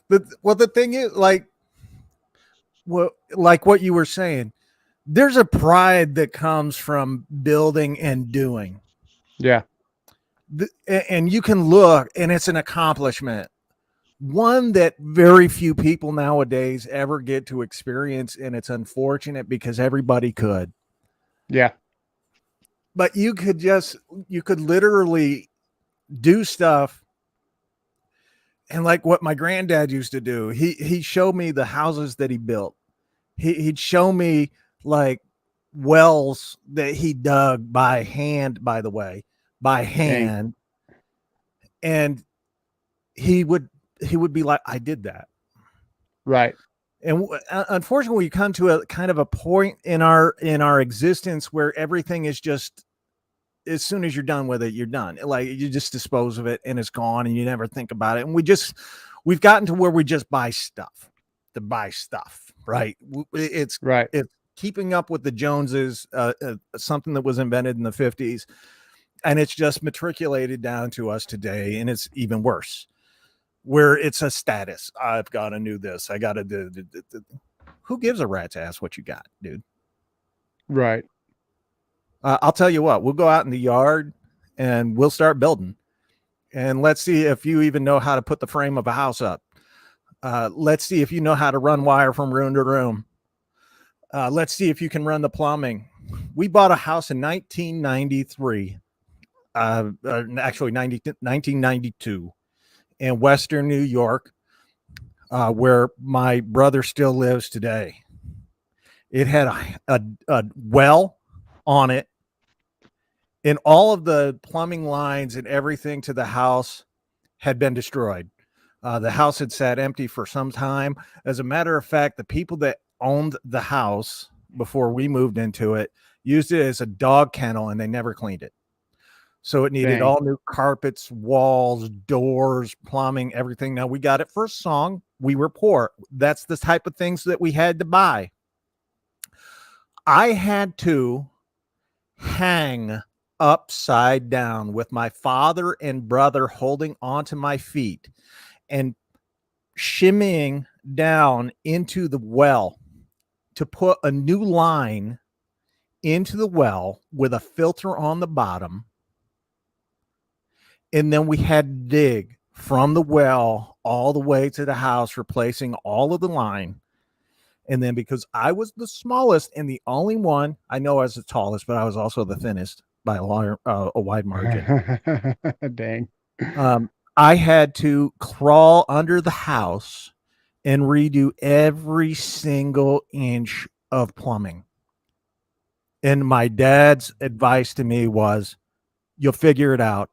The thing is, like what you were saying, there's a pride that comes from building and doing. Yeah. And you can look, and it's an accomplishment, one that very few people nowadays ever get to experience, and it's unfortunate because everybody could. Yeah. But you could literally do stuff. And like what my granddad used to do, he showed me the houses that he built. He'd show me like wells that he dug by hand, by the way, by hand. Dang. And he would be like, I did that. Right. And unfortunately, we come to a kind of a point in our existence where everything is just, as soon as you're done with it, you're done. Like you just dispose of it and it's gone and you never think about it. And we've gotten to where we just buy stuff to buy stuff, right? It's right. It's keeping up with the Joneses, something that was invented in the 50s. And it's just matriculated down to us today. And it's even worse, where it's a status. I've got to do this. I got to do. Who gives a rat's ass what you got, dude? Right. I'll tell you what, we'll go out in the yard and we'll start building. And let's see if you even know how to put the frame of a house up. Let's see if you know how to run wire from room to room. Let's see if you can run the plumbing. We bought a house in 1993, actually 1992 in Western New York, where my brother still lives today. It had a well on it, and all of the plumbing lines and everything to the house had been destroyed. The house had sat empty for some time. As a matter of fact, the people that owned the house before we moved into it used it as a dog kennel, and they never cleaned it. So it needed all new carpets, walls, doors, plumbing, everything. Now we got it for a song. We were poor. That's the type of things that we had to buy. I had to hang upside down with my father and brother holding onto my feet and shimmying down into the well to put a new line into the well with a filter on the bottom. And then we had to dig from the well all the way to the house, replacing all of the line. And then because I was the smallest and the only one, I know I was the tallest, but I was also the thinnest by a wide margin. Dang. I had to crawl under the house and redo every single inch of plumbing. And my dad's advice to me was, you'll figure it out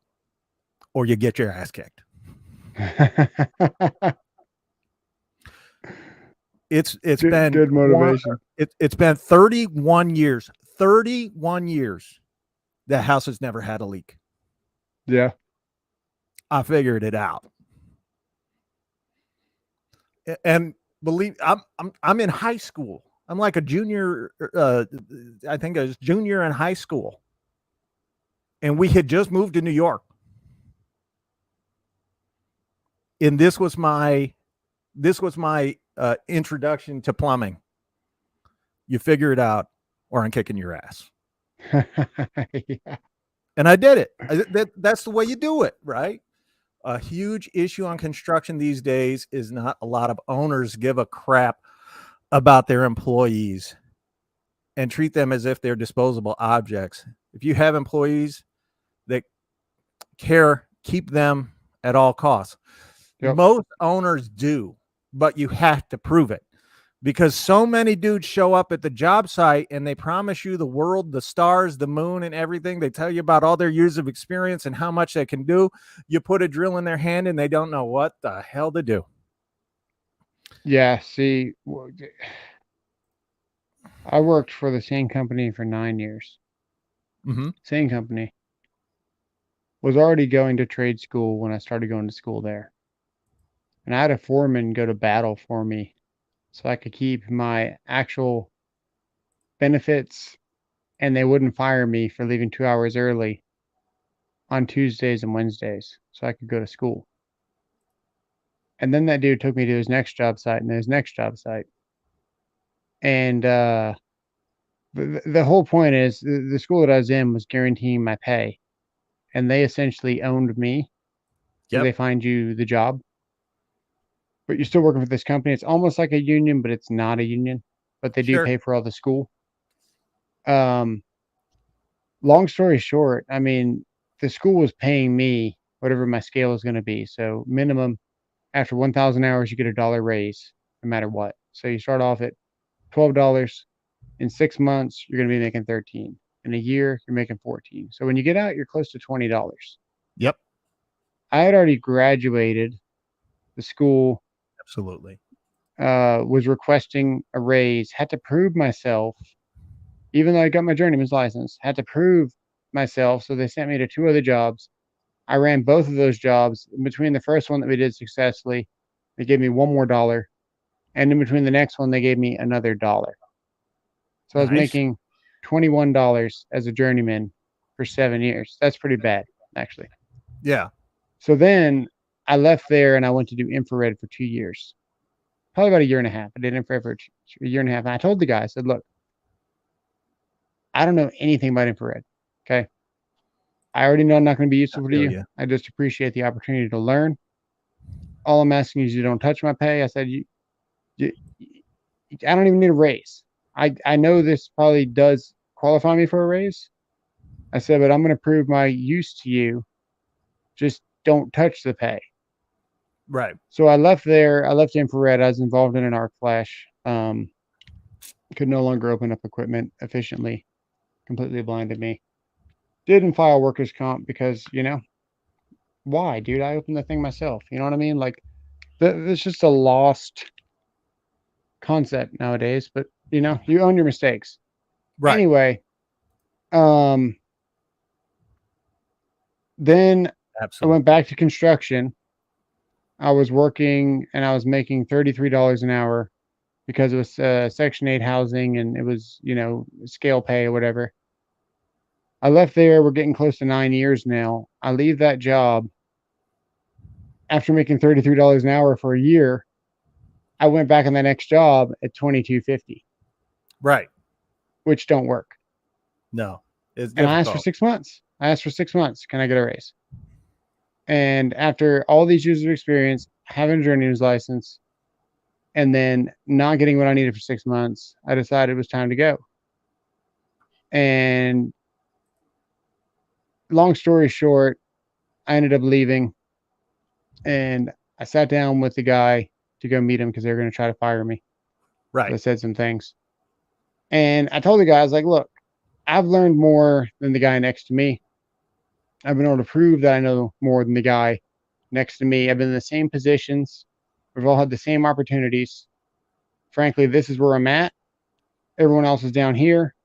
or you get your ass kicked. It's been good motivation. It's been 31 years. 31 years. That house has never had a leak. Yeah. I figured it out. And believe I'm in high school. I'm like a junior. I think I was junior in high school. And we had just moved to New York. And this was my introduction to plumbing. You figure it out or I'm kicking your ass. Yeah. And I did it. That's the way you do it, right? A huge issue on construction these days is not a lot of owners give a crap about their employees and treat them as if they're disposable objects. If you have employees that care, keep them at all costs. Yep. Most owners do, but you have to prove it, because so many dudes show up at the job site and they promise you the world, the stars, the moon, and everything. They tell you about all their years of experience and how much they can do. You put a drill in their hand and they don't know what the hell to do. Yeah. See, I worked for the same company for 9 years. Mm-hmm. Same company. Was already going to trade school when I started going to school there. And I had a foreman go to battle for me so I could keep my actual benefits and they wouldn't fire me for leaving 2 hours early on Tuesdays and Wednesdays so I could go to school. And then that dude took me to his next job site and his next job site. And the whole point is the school that I was in was guaranteeing my pay. And they essentially owned me. So Yep. they find you the job. But you're still working for this company. It's almost like a union, but it's not a union. But they do Sure. pay for all the school. Long story short, I mean, the school was paying me whatever my scale is going to be. So minimum after 1,000 hours, you get $1 raise no matter what. So you start off at $12. In 6 months, you're going to be making 13. In a year, you're making 14. So when you get out, you're close to $20. Yep. I had already graduated. The school Absolutely. was requesting a raise, had to prove myself, even though I got my journeyman's license, had to prove myself. So they sent me to 2 other jobs. I ran both of those jobs. In between the first one that we did successfully, they gave me one more dollar. And in between the next one, they gave me another dollar. So I was Nice. making $21 as a journeyman for 7 years. That's pretty bad, actually. Yeah. So then I left there and I went to do infrared for 2 years. Probably about a year and a half. I did infrared for a year and a half. And I told the guy, I said, look, I don't know anything about infrared. Okay. I already know I'm not going to be useful to you. I just appreciate the opportunity to learn. All I'm asking is you don't touch my pay. I said, I don't even need a raise. I know this probably does qualify me for a raise. I said, but I'm going to prove my use to you. Just don't touch the pay. Right. So I left there. I left infrared. I was involved in an arc flash. Could no longer open up equipment efficiently. Completely blinded me. Didn't file workers' comp because, why, dude? I opened the thing myself. You know what I mean? Like, it's just a lost concept nowadays. But you own your mistakes. Right. Anyway, then I Absolutely. went back to construction. I was working and I was making $33 an hour because it was Section 8 housing and it was, scale pay or whatever. I left there. We're getting close to 9 years now. I leave that job after making $33 an hour for a year. I went back on that next job at $22.50. Right. Which don't work. No. It's and I asked for 6 months. Can I get a raise? And after all these years of experience, having a journeyman's license, and then not getting what I needed for 6 months, I decided it was time to go. And long story short, I ended up leaving. And I sat down with the guy to go meet him because they were going to try to fire me. Right. So I said some things. And I told the guy, I was like, look, I've learned more than the guy next to me. I've been able to prove that I know more than the guy next to me. I've been in the same positions. We've all had the same opportunities. Frankly, this is where I'm at. Everyone else is down here.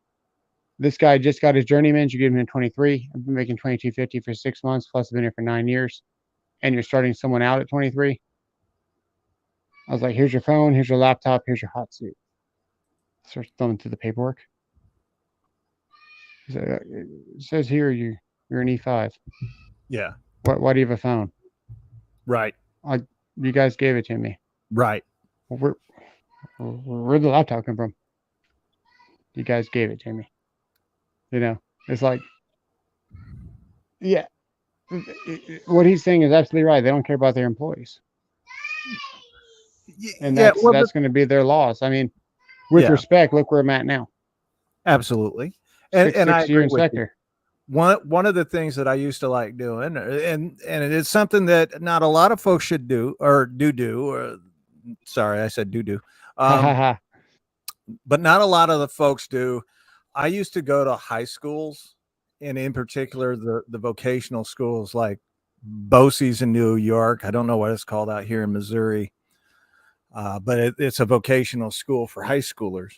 This guy just got his journeyman. You give him 23. I've been making $22.50 for 6 months, plus I've been here for 9 years. And you're starting someone out at 23. I was like, here's your phone, here's your laptop, here's your hot suit. Starts thumbing through the paperwork. It says here you're an E5. Yeah. Why do you have a phone? Right. You guys gave it to me. Right. Well, where'd the laptop come from? You guys gave it to me. It's like, yeah. What he's saying is absolutely right. They don't care about their employees. And that's going to be their loss. I mean, with respect, look where I'm at now. Absolutely. And I agree inspector. One of the things that I used to like doing, and it's something that not a lot of folks should do or do, or sorry, I said do. But not a lot of the folks do. I used to go to high schools, and in particular the vocational schools like BOCES in New York. I don't know what it's called out here in Missouri, but it's a vocational school for high schoolers.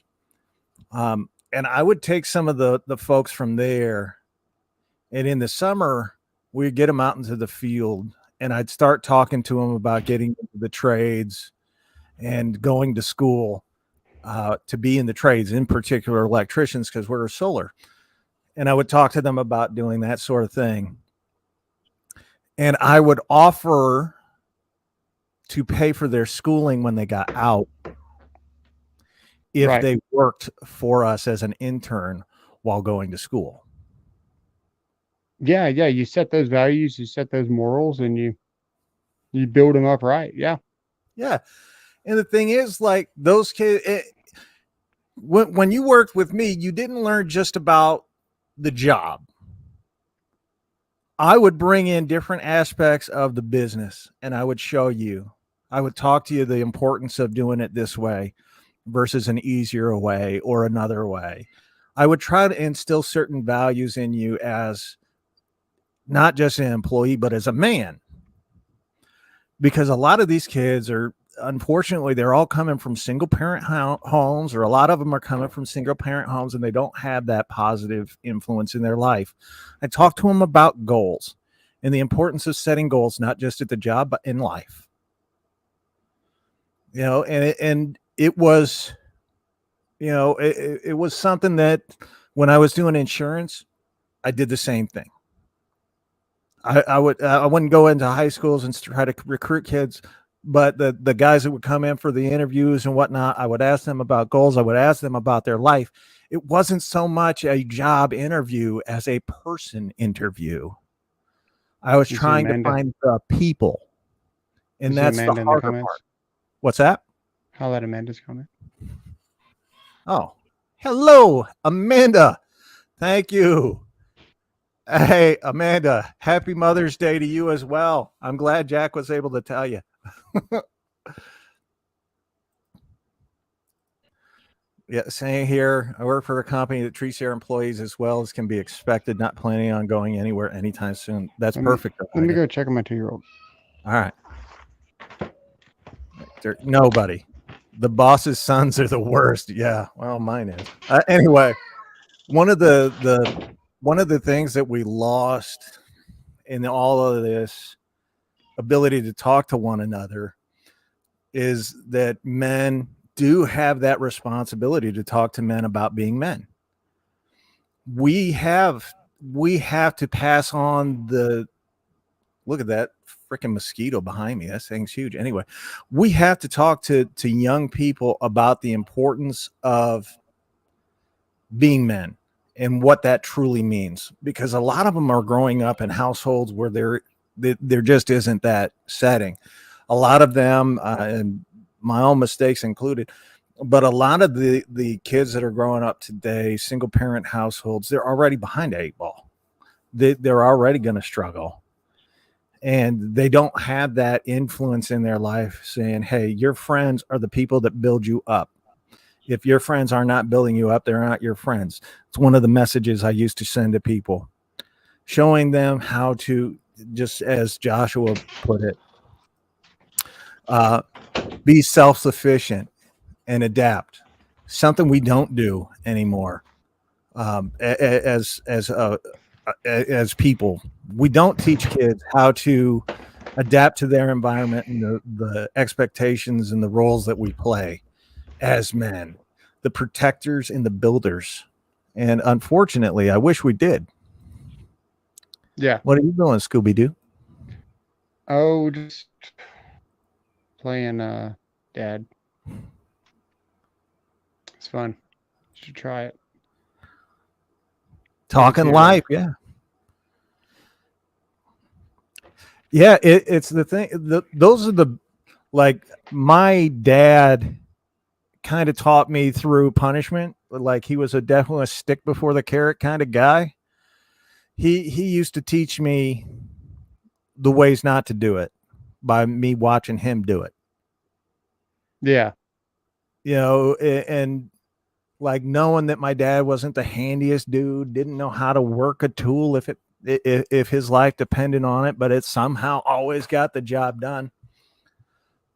And I would take some of the folks from there, and in the summer we'd get them out into the field, and I'd start talking to them about getting into the trades and going to school to be in the trades, in particular electricians, because we're solar. And I would talk to them about doing that sort of thing. And I would offer to pay for their schooling when they got out if Right. they worked for us as an intern while going to school. Yeah, yeah. You set those values, you set those morals, and you build them up right. Yeah. Yeah. And the thing is, like, those kids, when you worked with me, you didn't learn just about the job. I would bring in different aspects of the business, and I would show you. I would talk to you the importance of doing it this way versus an easier way or another way. I would try to instill certain values in you as not just an employee, but as a man. Because a lot of these kids are, unfortunately, they're all coming from single parent homes, or a lot of them are coming from single parent homes, and they don't have that positive influence in their life. I talk to them about goals and the importance of setting goals, not just at the job, but in life. You know, and it was, you know, it was something that when I was doing insurance, I did the same thing. I wouldn't go into high schools and try to recruit kids, but the guys that would come in for the interviews and whatnot, I would ask them about goals. I would ask them about their life. It wasn't so much a job interview as a person interview. I was trying to find the people, and that's the harder part. What's that? How that Amanda's comment? Oh, hello, Amanda. Thank you. Hey, Amanda, happy Mother's Day to you as well. I'm glad Jack was able to tell you. Yeah, saying here, I work for a company that treats their employees as well as can be expected, not planning on going anywhere anytime soon. That's perfect. Let me go check on my 2-year-old. All right. Nobody. The boss's sons are the worst. Yeah, well, mine is. Anyway, one of the things that we lost in all of this ability to talk to one another is that men do have that responsibility to talk to men about being men. We have to pass on the, look at that freaking mosquito behind me. That thing's huge. Anyway, we have to talk to young people about the importance of being men and what that truly means, because a lot of them are growing up in households where there just isn't that setting. A lot of them, and my own mistakes included, but a lot of the kids that are growing up today, single parent households, they're already behind the 8 ball. They're already going to struggle, and they don't have that influence in their life saying, hey, your friends are the people that build you up. If your friends are not building you up, they're not your friends. It's one of the messages I used to send to people, showing them how to, just as Joshua put it, be self-sufficient and adapt. Something we don't do anymore as people. We don't teach kids how to adapt to their environment and the expectations and the roles that we play as men, the protectors and the builders. And unfortunately, I wish we did. Yeah. What are you doing, Scooby-Doo? Oh, just playing Dad. It's fun. You should try it. Talking life, yeah. Yeah, it's the thing. Those are the, like, my dad kind of taught me through punishment. Like, he was definitely a stick before the carrot kind of guy. He used to teach me the ways not to do it by me watching him do it. Yeah. You know, and like knowing that my dad wasn't the handiest dude, didn't know how to work a tool if his life depended on it, but it somehow always got the job done.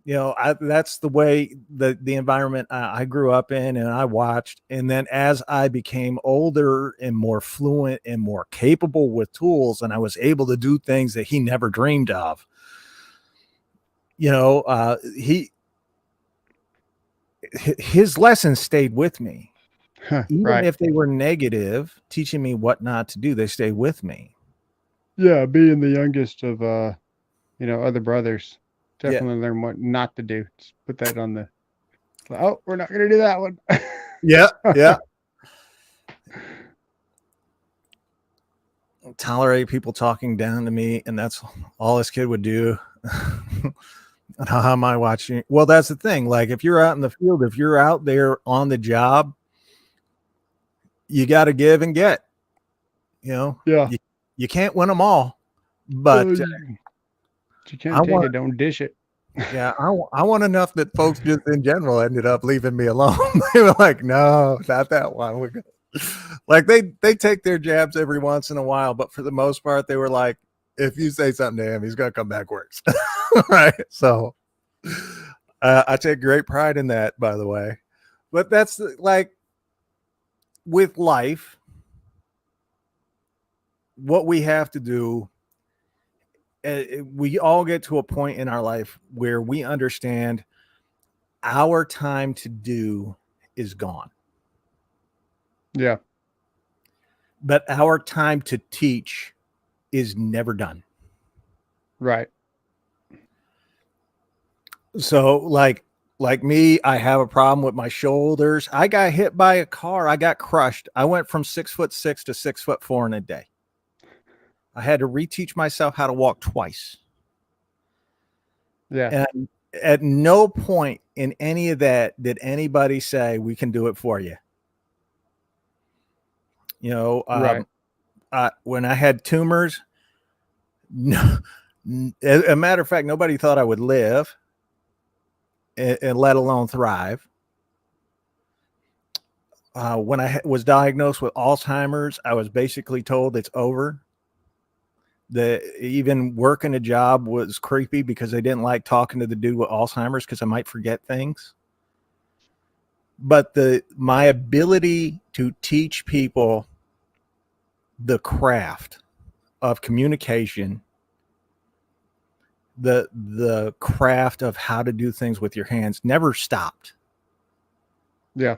That's the way the environment I grew up in and I watched. And then as I became older and more fluent and more capable with tools, and I was able to do things that he never dreamed of, his lessons stayed with me. Even Right. if they were negative, teaching me what not to do, they stay with me. Yeah, being the youngest of other brothers, Yeah. definitely learn what not to do. Just put that on the oh, we're not gonna do that one. Yeah. Yeah. Tolerate people talking down to me, and that's all this kid would do. How am I watching? Well, that's the thing. Like, if you're out in the field, if you're out there on the job, you got to give and get. Yeah. You can't win them all, but you can't I take want, it, don't dish it. yeah, I want enough that folks just in general ended up leaving me alone. They were like, no, not that one. We're good. Like they take their jabs every once in a while, but for the most part, they were like, if you say something to him, he's gonna come back worse. Right. So I take great pride in that, by the way. But that's like with life, what we have to do. We all get to a point in our life where we understand our time to do is gone. Yeah. But our time to teach is never done. Right. So like me, I have a problem with my shoulders. I got hit by a car. I got crushed. I went from 6'6" to 6'4" in a day. I had to reteach myself how to walk twice. Yeah. And at no point in any of that did anybody say we can do it for you. Right. When I had tumors, no, as a matter of fact, nobody thought I would live, and let alone thrive. When I was diagnosed with Alzheimer's, I was basically told it's over. Even working a job was creepy because they didn't like talking to the dude with Alzheimer's because I might forget things. But my ability to teach people the craft of communication, the craft of how to do things with your hands never stopped. Yeah.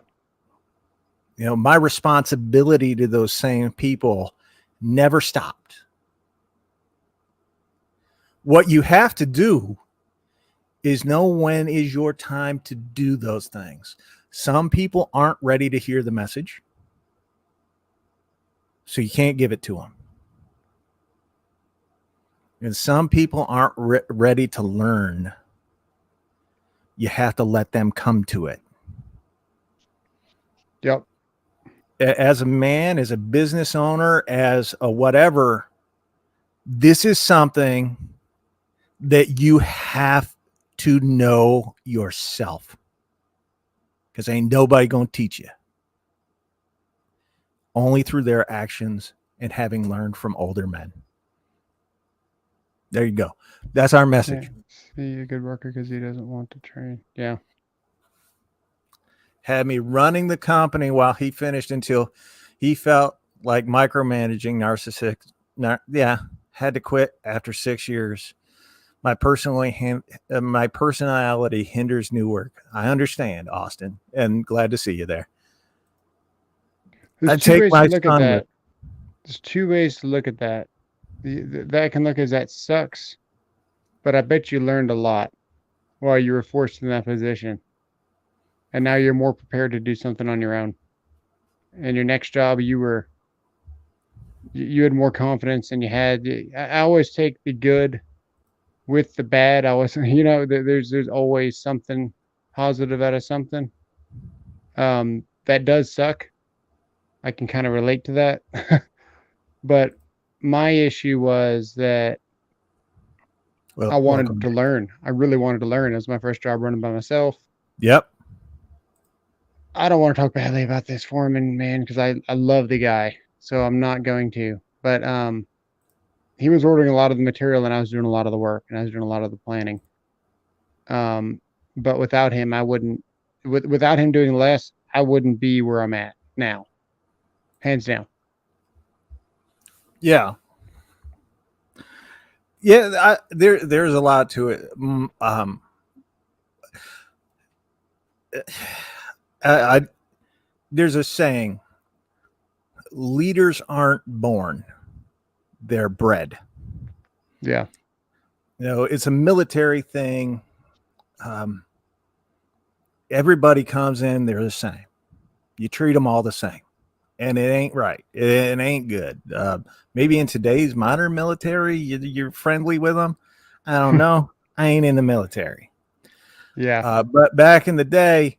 My responsibility to those same people never stopped. What you have to do is know when is your time to do those things. Some people aren't ready to hear the message, so you can't give it to them. And some people aren't ready to learn. You have to let them come to it. Yep. As a man, as a business owner, as a whatever, this is something that you have to know yourself, because ain't nobody going to teach you. Only through their actions and having learned from older men. There you go. That's our message. Yeah. Be a good worker because he doesn't want to train. Yeah. Had me running the company while he finished until he felt like micromanaging, narcissistic. Had to quit after 6 years. My personality hinders new work. I understand, Austin, and glad to see you there. There's two ways to look at that. There's two ways to look at that. That can look as that sucks, but I bet you learned a lot while you were forced in that position. And now you're more prepared to do something on your own. And your next job, you had more confidence and you had. I always take the good with the bad. I was, there's always something positive out of something. That does suck. I can kind of relate to that. But my issue was that I wanted to learn. I really wanted to learn. It was my first job running by myself. Yep. I don't want to talk badly about this foreman, man, because I love the guy. So I'm not going to. But he was ordering a lot of the material and I was doing a lot of the work and I was doing a lot of the planning. But without him, I wouldn't. Without him doing less, I wouldn't be where I'm at now, hands down. Yeah. Yeah, there's a lot to it. I there's a saying: leaders aren't born; they're bred. Yeah, It's a military thing. Um, everybody comes in; they're the same. You treat them all the same, and it ain't right. It ain't good. Maybe in today's modern military, you're friendly with them. I don't know. I ain't in the military. yeah, But back in the day,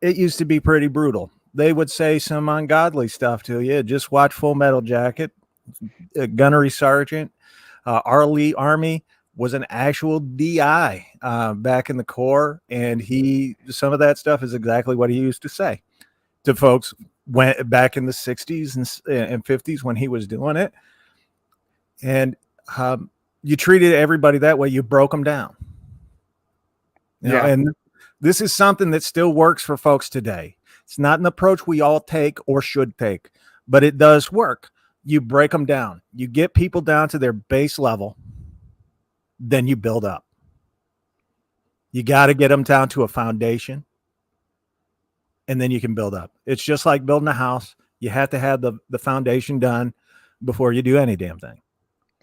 it used to be pretty brutal. They would say some ungodly stuff to you. Just watch Full Metal Jacket. A gunnery sergeant, our elite army was an actual DI back in the Corps, and some of that stuff is exactly what he used to say to folks went back in the 60s and 50s when he was doing it. And you treated everybody that way. You broke them down. And this is something that still works for folks today. It's not an approach we all take or should take, but it does work. You break them down. You get people down to their base level, then you build up. You got to get them down to a foundation, and then you can build up. It's just like building a house. You have to have the foundation done before you do any damn thing.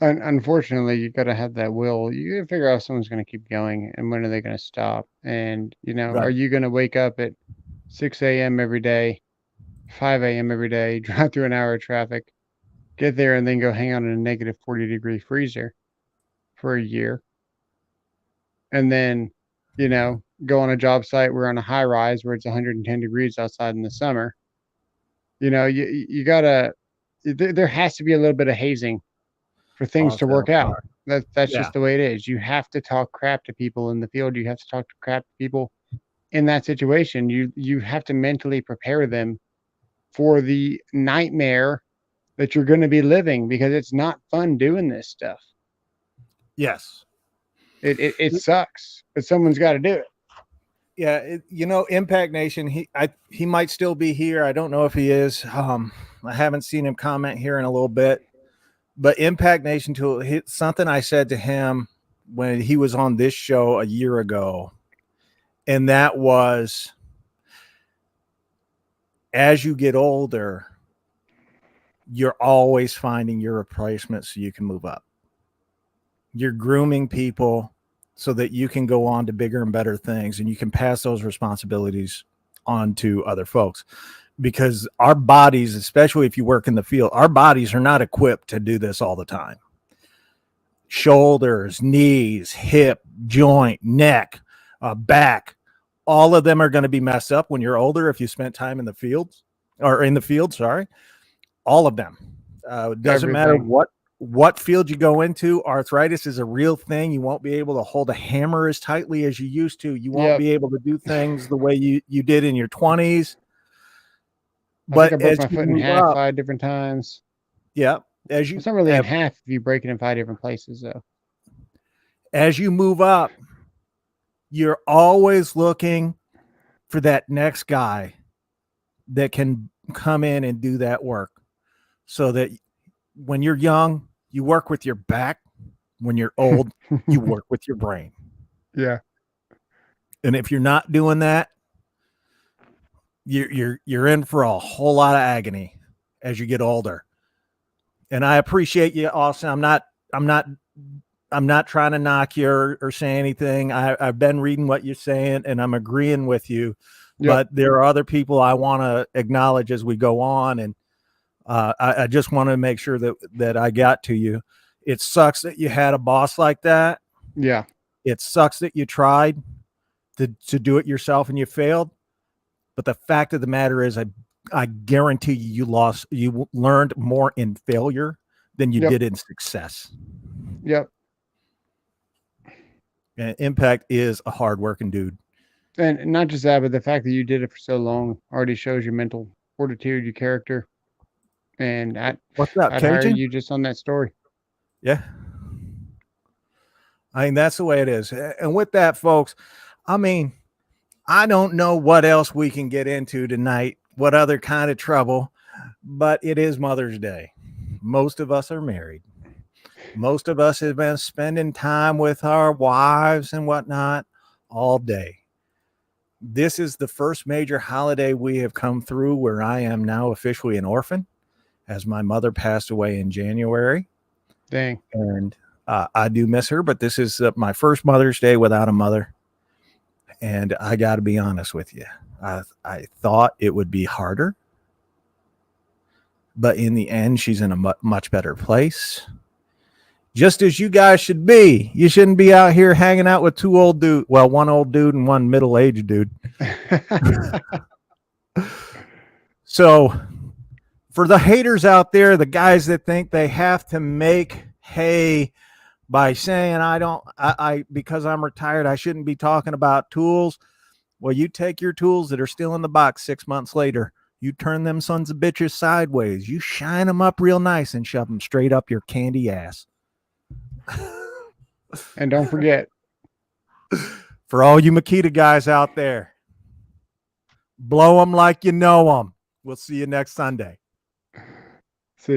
Unfortunately, you got to have that will. You got to figure out if someone's going to keep going and when are they going to stop. And Right. are you going to wake up at 6 a.m. every day, 5 a.m. every day, drive through an hour of traffic, get there, and then go hang out in a negative 40-degree freezer for a year, and then go on a job site where on a high rise where it's 110 degrees outside in the summer. You gotta. There has to be a little bit of hazing for things to work out. That's Yeah. just the way it is. You have to talk crap to people in the field. You have to talk crap to people in that situation. You have to mentally prepare them for the nightmare that you're going to be living, because it's not fun doing this stuff. Yes. It sucks, but someone's got to do it. Yeah, Impact Nation. He might still be here. I don't know if he is. I haven't seen him comment here in a little bit. But Impact Nation, something I said to him when he was on this show a year ago, and that was, as you get older, you're always finding your replacement so you can move up. You're grooming people so that you can go on to bigger and better things, and you can pass those responsibilities on to other folks. Because our bodies, especially if you work in the field, our bodies are not equipped to do this all the time. Shoulders, knees, hip, joint, neck, back, all of them are going to be messed up when you're older if you spent time in the field. Sorry. All of them. Doesn't matter what field you go into. Arthritis is a real thing. You won't be able to hold a hammer as tightly as you used to. You won't be able to do things the way you did in your 20s. But I broke my foot in half 5 different times. Yeah. It's not really in half if you break it in 5 different places, though. As you move up, you're always looking for that next guy that can come in and do that work, so that when you're young, you work with your back. When you're old, you work with your brain. Yeah. And if you're not doing that, you're in for a whole lot of agony as you get older. And I appreciate you, Austin. I'm not trying to knock you or say anything. I've been reading what you're saying, and I'm agreeing with you. Yep. But there are other people I want to acknowledge as we go on, and I just want to make sure that I got to you. It sucks that you had a boss like that. Yeah. It sucks that you tried to do it yourself and you failed. But the fact of the matter is, I guarantee you learned more in failure than you did in success. Yep. And Impact is a hardworking dude. And not just that, but the fact that you did it for so long already shows your mental fortitude, your character. And what's up, I'd hire you just on that story. Yeah. I mean, that's the way it is. And with that, folks, I mean, I don't know what else we can get into tonight, what other kind of trouble, but it is Mother's Day. Most of us are married. Most of us have been spending time with our wives and whatnot all day. This is the first major holiday we have come through where I am now officially an orphan, as my mother passed away in January. Dang. And I do miss her, but this is my first Mother's Day without a mother. And I got to be honest with you. I thought it would be harder, but in the end, she's in a much better place. Just as you guys should be. You shouldn't be out here hanging out with two old dudes. Well, one old dude and one middle-aged dude. So for the haters out there, the guys that think they have to make hay by saying I because I'm retired, I shouldn't be talking about tools. Well, you take your tools that are still in the box 6 months later, you turn them sons of bitches sideways, you shine them up real nice and shove them straight up your candy ass. And don't forget, for all you Makita guys out there, blow them like you know them. We'll see you next Sunday.